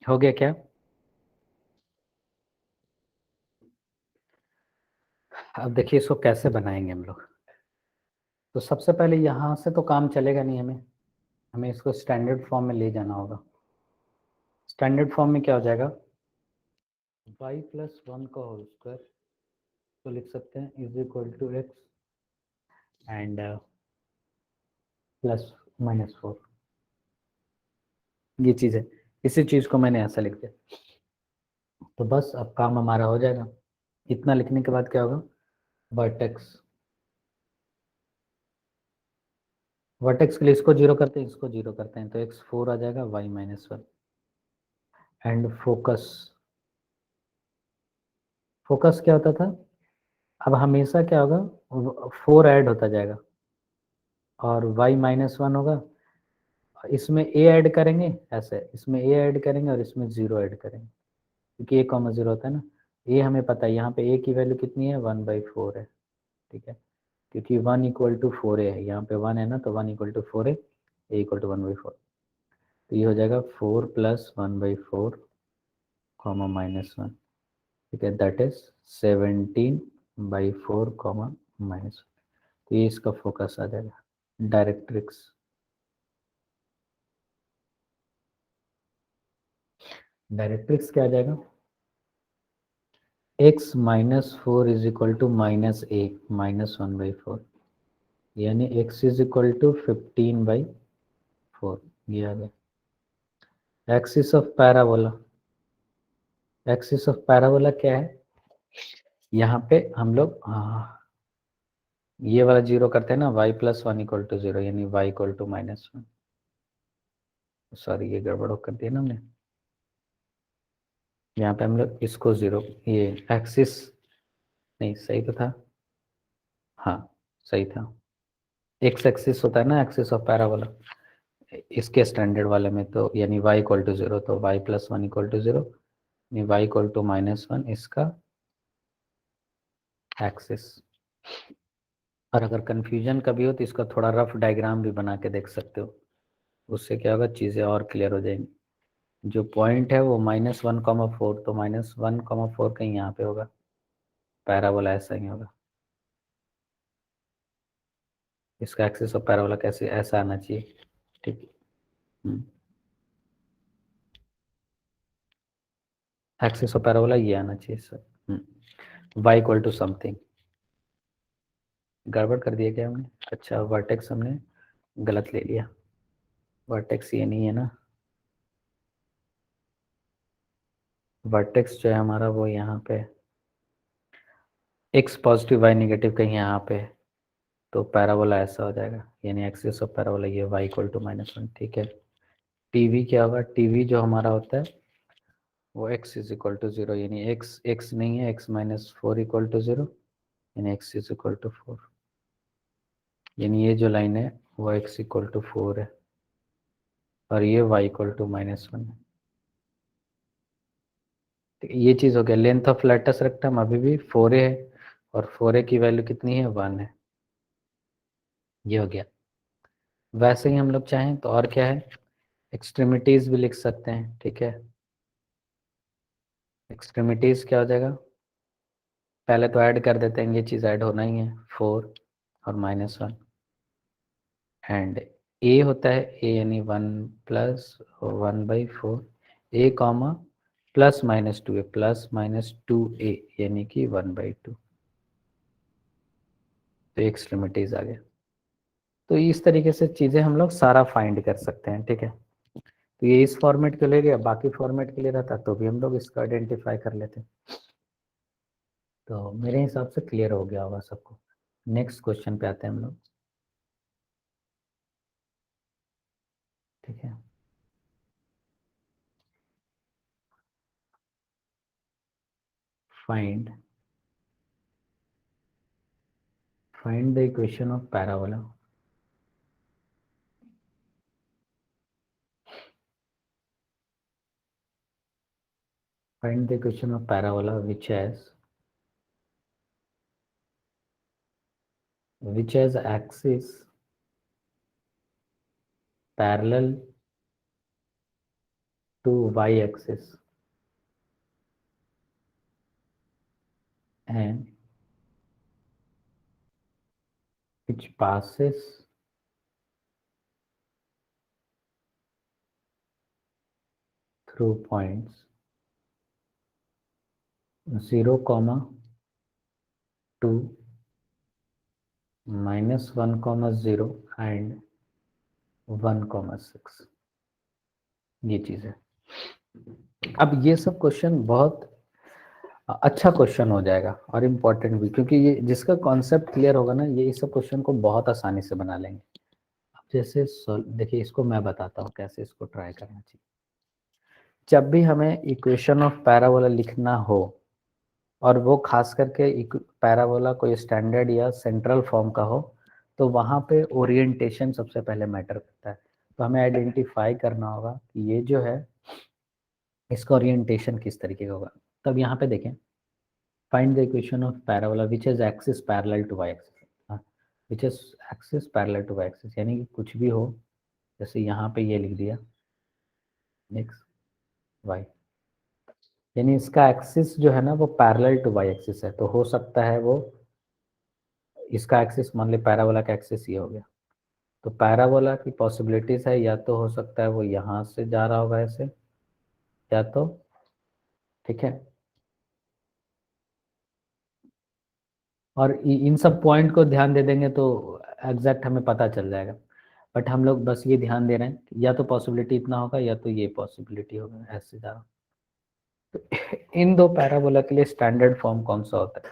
S1: हो गया क्या? अब देखिए इसको कैसे बनाएंगे हम लोग। तो सबसे पहले यहाँ से तो काम चलेगा नहीं, हमें इसको स्टैंडर्ड फॉर्म में ले जाना होगा। स्टैंडर्ड फॉर्म में क्या हो जाएगा, y प्लस 1 का होल स्क्वायर तो लिख सकते हैं is equal to x and plus minus 4। ये चीज़ है, इसी चीज़ को मैंने ऐसा लिख दिया। तो बस अब काम हमारा हो जाएगा। इतना लिखने के बाद क्या होगा, वर्टेक्स के लिए इसको 0 करते हैं, इसको 0 करते हैं, तो x4 आ जाएगा y माइनस 1 एंड फोकस क्या होता था, अब हमेशा क्या होगा 4 ऐड होता जाएगा और y माइनस 1 होगा, इसमें a ऐड करेंगे ऐसे, इसमें a ऐड करेंगे और इसमें 0 ऐड करेंगे क्योंकि a कॉमा 0 होता है ना। a हमें पता है यहाँ पे a की वैल्यू कितनी है 1/4 है, ठीक है, क्योंकि 1 इक्वल टू 4a है, यहाँ पे 1 है ना, तो 1 equal to 4a, a equal to 1/4। तो ये हो जाएगा 4 प्लस 1/4 कॉमा माइनस 1, ठीक है, दैट इज 17/4 कॉमा माइनस 1। तो ये इसका फोकस आ जाएगा। डायरेक्ट्रिक्स क्या आ जाएगा, x minus 4 is equal to minus a minus 1/4, यानी x इज इक्वल टू 15/4। ये आ गया। एक्सिस ऑफ पैराबोला क्या है, यहाँ पे हम लोग ये वाला 0 करते हैं ना, y प्लस 1 इक्वल टू 0, यानी y equal to minus 1। Sorry ये गड़बड़ कर दिया ना हमने, यहाँ पे हम लोग इसको 0, ये एक्सिस नहीं सही तो था, हाँ सही था, एक्स एक्सिस होता है ना एक्सिस ऑफ पैराबोला, इसके स्टैंडर्ड वाले में तो यानी y इक्वल टू 0, तो y प्लस 1 इक्वल टू 0, यानी y इक्वल टू माइनस 1 इसका एक्सिस। और अगर कंफ्यूजन कभी हो तो इसका थोड़ा रफ डायग्राम भी बना के देख सकते हो, उससे क्या होगा चीज़ें और क्लियर हो जाएंगी। जो पॉइंट है वो -1,4, तो -1,4 कहीं यहाँ पे होगा, पैराबोला ऐसा ही होगा, इसका एक्सिस ऑफ पैराबोला कैसे ऐसा आना चाहिए, ठीक। एक्सिस ऑफ पैराबोला ये आना चाहिए sir. y equal to something, गड़बड़ कर दिया क्या हमने, अच्छा वर्टेक्स हमने गलत ले लिया, वर्टेक्स ये नहीं है ना, वर्टेक्स जो है हमारा वो यहाँ पे x पॉजिटिव y नेगेटिव कहीं यहाँ पे, तो पैराबोला ऐसा हो जाएगा, यानी एक्सिस ऑफ पैराबोला ये y इक्वल टू -1, ठीक है। टीवी क्या होगा, टीवी जो हमारा होता है वो x इज इक्वल टू 0, यानी x नहीं है, x माइनस 4 इक्वल टू 0, यानी x इज इक्वल टू 4, यानी ये जो लाइन है वो x इक्वल टू 4 है और ये y इक्वल टू -1 है। ये चीज हो गया। लेंथ ऑफ लेटस रेक्टम अभी भी 4a है और 4a की वैल्यू कितनी है 1 है। ये हो गया। वैसे ही हम लोग चाहें तो और क्या है, एक्सट्रीमिटीज भी लिख सकते हैं। ठीक है, एक्सट्रीमिटीज क्या हो जाएगा, पहले तो ऐड कर देते हैं, ये चीज ऐड होना ही है 4 और -1 एंड ए होता है ए यानी 1 + 1/4 ए कॉमा +-2a +-2a यानी कि 1/2। तो एक्सट्रीमिटीज आ गया। तो इस तरीके से चीजें हम लोग सारा फाइंड कर सकते हैं। ठीक है, तो ये इस फॉर्मेट के लिए गया, बाकी फॉर्मेट के लिए रहता तो भी हम लोग इसको आइडेंटिफाई कर लेते। तो मेरे हिसाब से क्लियर हो गया होगा सबको। नेक्स्ट क्वेश्चन पे आते हैं हम लोग। ठीक है, find the equation of parabola. Find the equation of parabola which has axis parallel to y-axis and which passes through points 0, 2, -1, 0 and 1, 6। ये चीज है। अब ये सब क्वेश्चन बहुत अच्छा क्वेश्चन हो जाएगा और इम्पोर्टेंट भी, क्योंकि ये जिसका कॉन्सेप्ट क्लियर होगा ना, ये इस सब क्वेश्चन को बहुत आसानी से बना लेंगे। अब जैसे देखिए, इसको मैं बताता हूँ कैसे इसको ट्राई करना चाहिए। जब भी हमें इक्वेशन ऑफ पैराबोला लिखना हो, और वो खास करके पैराबोला कोई स्टैंडर्ड या सेंट्रल फॉर्म का हो, तो वहाँ पे ओरिएंटेशन सबसे पहले मैटर करता है। तो हमें आइडेंटिफाई करना होगा कि ये जो है इसका ओरिएंटेशन किस तरीके का होगा। तब यहाँ पे देखें, find the equation of parabola which is axis parallel to y axis. Which is axis parallel to y axis यानी कि कुछ भी हो, जैसे यहाँ पे ये लिख दिया एक्स वाई, यानी इसका एक्सिस जो है ना वो पैरेलल टू वाई एक्सिस है। तो हो सकता है वो इसका एक्सिस, मान ले पैराबोला का एक्सिस ये हो गया, तो पैराबोला की पॉसिबिलिटीज है, या तो हो सकता है वो यहाँ से जा रहा होगा ऐसे, या तो ठीक है, और इन सब पॉइंट को ध्यान दे देंगे तो एग्जैक्ट हमें पता चल जाएगा। बट हम लोग बस ये ध्यान दे रहे हैं कि या तो पॉसिबिलिटी इतना होगा या तो ये पॉसिबिलिटी होगा, ऐसे जा रहा हूँ। तो इन दो पैराबोला के लिए स्टैंडर्ड फॉर्म कौन सा होता है?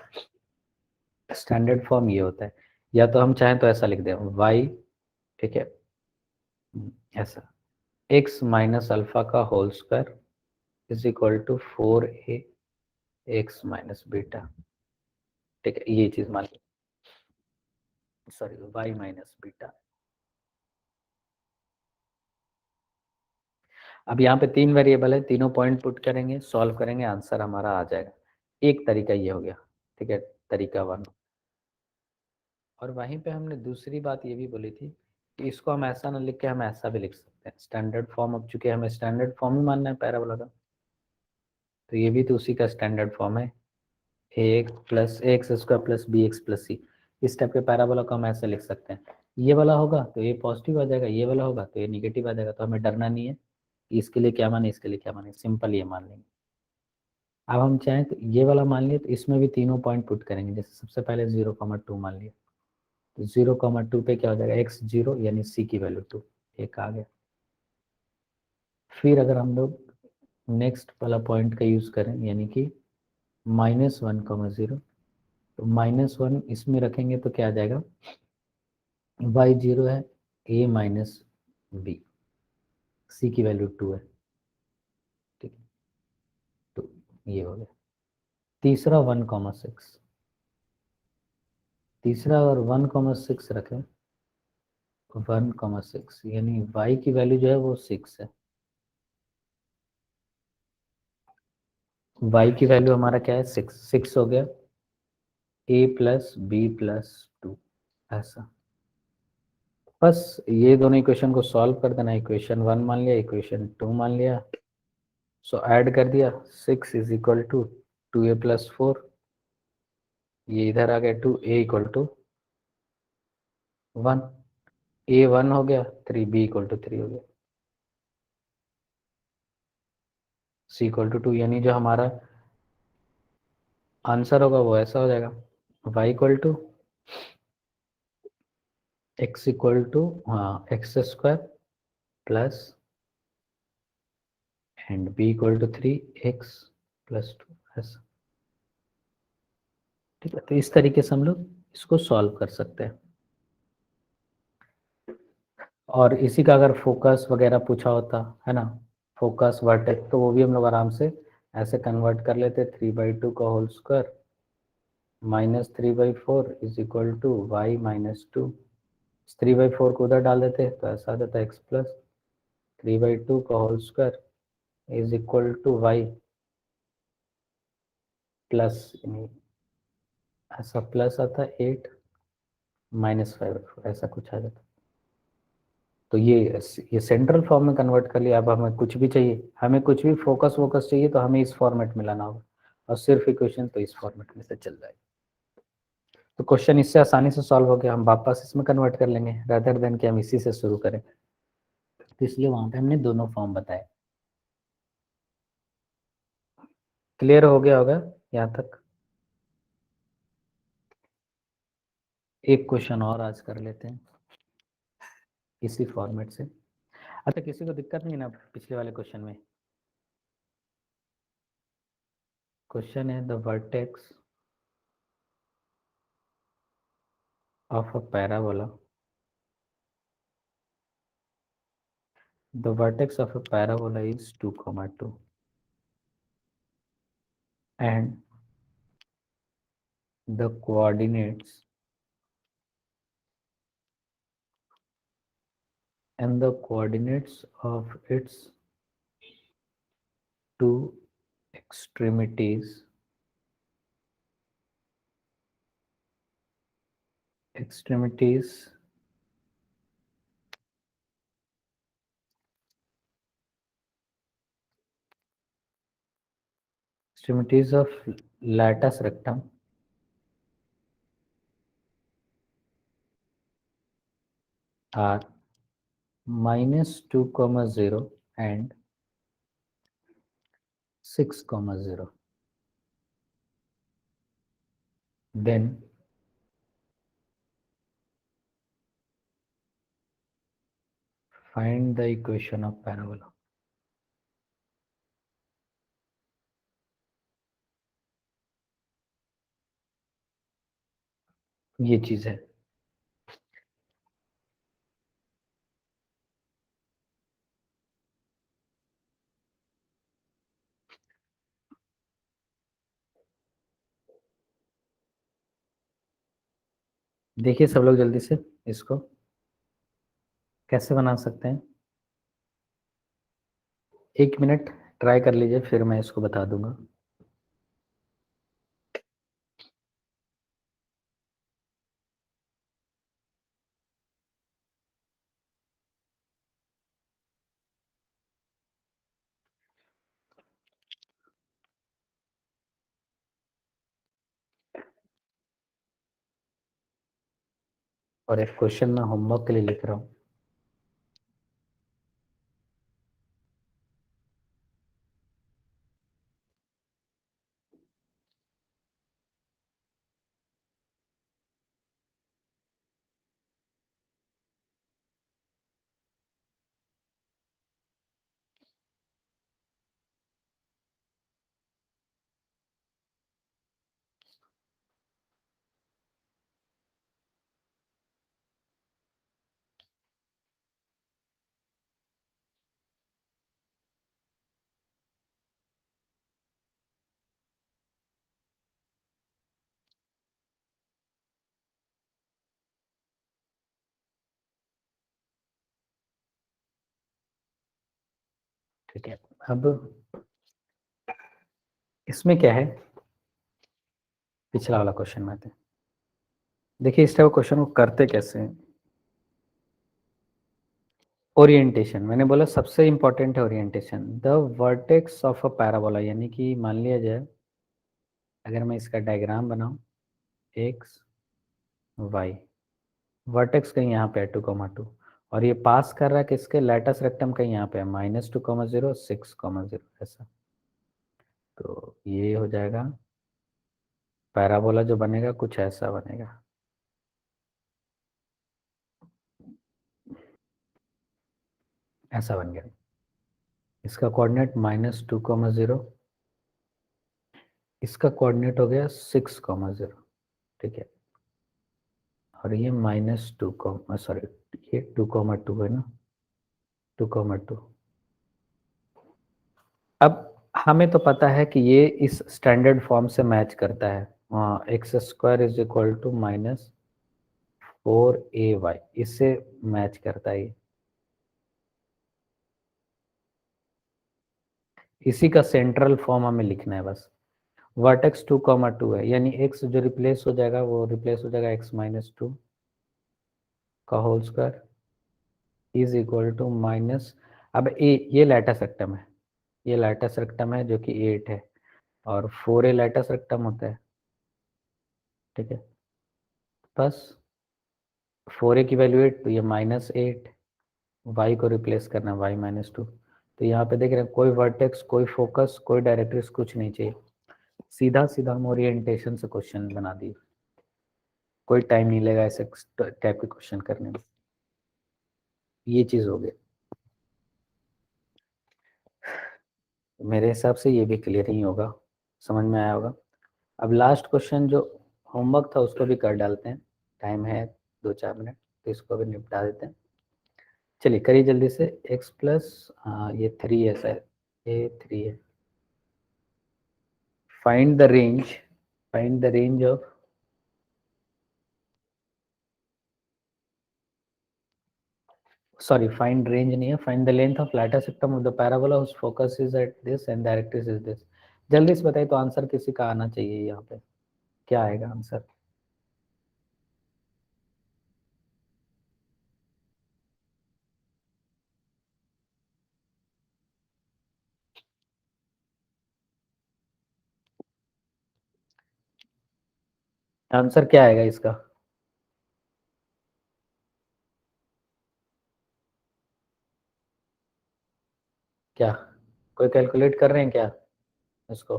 S1: स्टैंडर्ड फॉर्म ये होता है, या तो हम चाहें तो ऐसा लिख दें y, ठीक है, ऐसा x माइनस अल्फा का whole square is equal to 4a x minus beta. ठीक है, ये चीज मान ली, सॉरी y माइनस बीटा। अब यहाँ पे 3 वेरिएबल है, तीनों पॉइंट पुट करेंगे, सॉल्व करेंगे, आंसर हमारा आ जाएगा। एक तरीका ये हो गया। ठीक है, तरीका 1। और वहीं पे हमने दूसरी बात ये भी बोली थी कि इसको हम ऐसा ना लिख के हम ऐसा भी लिख सकते हैं, स्टैंडर्ड फॉर्म। अब चूंकि हमें स्टैंडर्ड फॉर्म ही मानना है पैराबोला का, तो ये भी तो उसी का स्टैंडर्ड फॉर्म है, a plus x square plus b x plus c. इस टाइप के पैराबोला को हम ऐसे लिख सकते हैं। ये वाला होगा तो ये पॉजिटिव आ जाएगा, ये वाला होगा तो ये निगेटिव आ जाएगा। तो हमें डरना नहीं है कि इसके लिए क्या माने, इसके लिए क्या माने, सिंपल ये मान लेंगे। अब हम चाहें तो ये वाला मान लिए, तो इसमें भी तीनों पॉइंट पुट करेंगे। जैसे सबसे पहले 0,2 मान लिया, तो 0,2 पे क्या हो जाएगा, x 0 यानी c की वैल्यू 2, एक आ गया। फिर अगर हम लोग नेक्स्ट वाला पॉइंट का यूज करें, यानी कि -1,0, तो -1 इसमें रखेंगे तो क्या आ जाएगा, y 0 है, a माइनस बी, c की वैल्यू 2 है। ठीक है, तो ये हो गया। तीसरा 1,6, तीसरा अगर 1,6 रखें, 1,6 यानी y की वैल्यू जो है वो 6 है। y की वैल्यू हमारा क्या है 6 हो गया, a प्लस बी प्लस 2 ऐसा। बस ये दोनों इक्वेशन को सॉल्व कर देना, इक्वेशन 1 मान लिया, इक्वेशन 2 मान लिया, सो ऐड कर दिया, 6 is equal to 2a plus 4, ये इधर आ गया 2a इक्वल टू 1, a 1 हो गया, 3b इक्वल टू 3 हो गया, c इक्वल टू 2, यानी जो हमारा आंसर होगा वो ऐसा हो जाएगा, y equal to x equal to x square plus and b equal to 3x plus 2 ऐसा। ठीक है, तो इस तरीके से हम लोग इसको सॉल्व कर सकते हैं। और इसी का अगर फोकस वगैरह पूछा होता है ना, फोकस वर्टेक्स, तो वो भी हम लोग आराम से ऐसे कन्वर्ट कर लेते, 3/2 का whole square minus 3/4 is equal to y minus 2, 3/4 को उधर डाल देते तो ऐसा आ जाता है x प्लस 3/2 का whole square is equal to y plus, ऐसा प्लस आता है 8 माइनस 5 ऐसा कुछ आ जाता है। तो ये सेंट्रल फॉर्म में कन्वर्ट कर लिया। अब हमें कुछ भी चाहिए, हमें कुछ भी फोकस वोकस चाहिए तो हमें इस फॉर्मेट में लाना होगा, और सिर्फ इक्वेशन तो इस फॉर्मेट में से चल जाएगी। तो क्वेश्चन इससे आसानी से सॉल्व हो गया, हम वापस इसमें कन्वर्ट कर लेंगे रादर देन कि हम इसी से शुरू करें, तो इसलिए वहां पे हमने दोनों फॉर्म बताए। क्लियर हो गया होगा यहाँ तक? एक क्वेश्चन और आज कर लेते हैं इसी फॉर्मेट से। अच्छा, किसी को दिक्कत नहीं ना पिछले वाले क्वेश्चन में? क्वेश्चन है the vertex of a parabola, the vertex of a parabola is 2, 2 and the coordinates of its two extremities of latus rectum are -2, 0 and 6, 0. Then find the equation of parabola. ये चीज है। देखिए सब लोग जल्दी से इसको कैसे बना सकते हैं, 1 मिनट ट्राई कर लीजिए, फिर मैं इसको बता दूंगा। और एक क्वेश्चन मैं होमवर्क के लिए लिख रहा हूँ। ठीक है, अब इसमें क्या है, पिछला वाला क्वेश्चन में आते हैं। देखिए इस टाइप क्वेश्चन को करते कैसे हैं। ओरिएंटेशन, मैंने बोला सबसे इंपॉर्टेंट है orientation. The vertex of a parabola, यानी कि मान लिया जाए अगर मैं इसका डायग्राम बनाऊं, एक्स वाई, वर्टेक्स कहीं यहाँ पे है 2,2 और ये पास कर रहा है किसके, लैटस रेक्टम कहीं यहाँ पे है -2,0 6,0 ऐसा। तो ये हो जाएगा पैराबोला जो बनेगा कुछ ऐसा बनेगा। ऐसा बन गया। इसका कोऑर्डिनेट -2,0, इसका कोऑर्डिनेट हो गया 6,0, ठीक है। और ये -2, सॉरी ये 2,2 है ना, 2,2। अब हमें तो पता है कि ये इस स्टैंडर्ड फॉर्म से मैच करता है, x² is equal to -4ay, इससे मैच करता है ये। इसी का सेंट्रल फॉर्म हमें लिखना है बस। वर्टेक्स 2,2 है, यानी x जो रिप्लेस हो जाएगा वो रिप्लेस हो जाएगा x-2 का whole square is equal to minus, अब ये लैटस रेक्टम है, ये लैटस रेक्टम है जो कि 8 है और 4a लैटस रेक्टम होता है, ठीक है। बस 4a की वैल्यू 8 तो ये -8, y को रिप्लेस करना y-2। तो यहाँ पे देख रहे हैं कोई वर्टेक्स, कोई फोकस, कोई डायरेक्ट्रिक्स, कुछ नहीं चाहिए। सीधा सीधा हम ओरिएंटेशन से क्वेश्चन बना दिए, कोई टाइम नहीं लेगा ऐसे टाइप के क्वेश्चन करने में। ये चीज़ हो गई, मेरे हिसाब से ये भी क्लियर ही होगा, समझ में आया होगा। अब लास्ट क्वेश्चन जो होमवर्क था उसको भी कर डालते हैं, टाइम है 2-4 मिनट, तो इसको भी निपटा देते हैं। चलिए करिए जल्दी से। x प्लस ये 3 है शायद, ये 3 है। Find the range of find range नहीं है, find the length of latus rectum of the parabola whose focus is at this and directrix is this. जल्दी से बताइए, तो आंसर किसी का आना चाहिए यहाँ पे, क्या आएगा आंसर? आंसर क्या आएगा इसका? क्या कोई कैलकुलेट कर रहे हैं क्या इसको?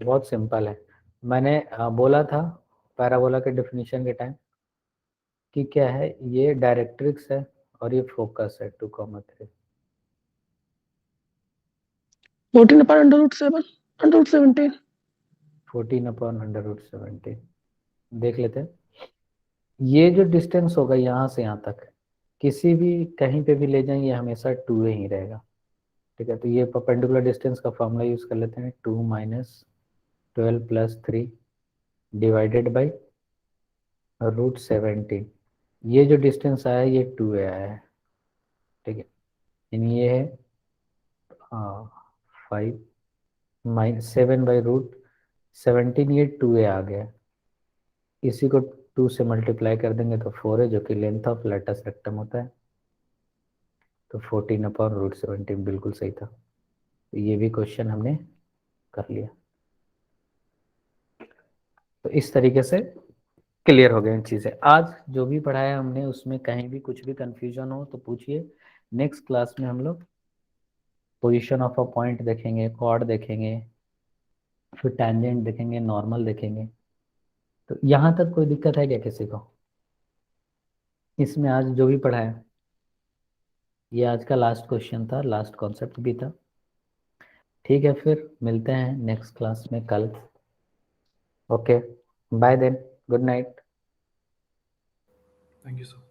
S1: बहुत सिंपल है, मैंने बोला था पैराबोला के डेफिनेशन के टाइम कि क्या है, ये डायरेक्ट्रिक्स है और ये फोकस है 2,3।
S9: 14/√7 √17।
S1: 14/√17 देख लेते हैं। ये जो डिस्टेंस होगा यहाँ से यहाँ तक, किसी भी कहीं पे भी ले जाएं ये हमेशा 2a ही रहेगा, ठीक है। तो ये परपेंडिकुलर डिस्टेंस का फॉर्मूला यूज कर लेते हैं, 2 - 12 + 3 डिवाइडेड बाई √17। ये जो डिस्टेंस आया ये 2a आया है, ठीक है। यानी ये है 5 - 7/√17, ये 2a आ गया। इसी को 2 से मल्टीप्लाई कर देंगे तो 4 है, जो कि लेंथ ऑफ लैटस रेक्टम होता है। तो 14/√17 बिल्कुल सही था। तो ये भी क्वेश्चन हमने कर लिया। तो इस तरीके से क्लियर हो गई चीज़ें। आज जो भी पढ़ाया हमने उसमें कहीं भी कुछ भी कंफ्यूजन हो तो पूछिए। नेक्स्ट क्लास में हम लोग पोजीशन ऑफ अ पॉइंट देखेंगे, कॉर्ड देखेंगे, फिर टैंजेंट देखेंगे, नॉर्मल देखेंगे। तो यहाँ तक कोई दिक्कत है क्या किसी को? इसमें आज जो भी पढ़ाया, ये आज का लास्ट क्वेश्चन था, लास्ट कॉन्सेप्ट भी था। ठीक है, फिर मिलते हैं नेक्स्ट क्लास में कल। Okay, bye then, good night.
S8: Thank you, sir.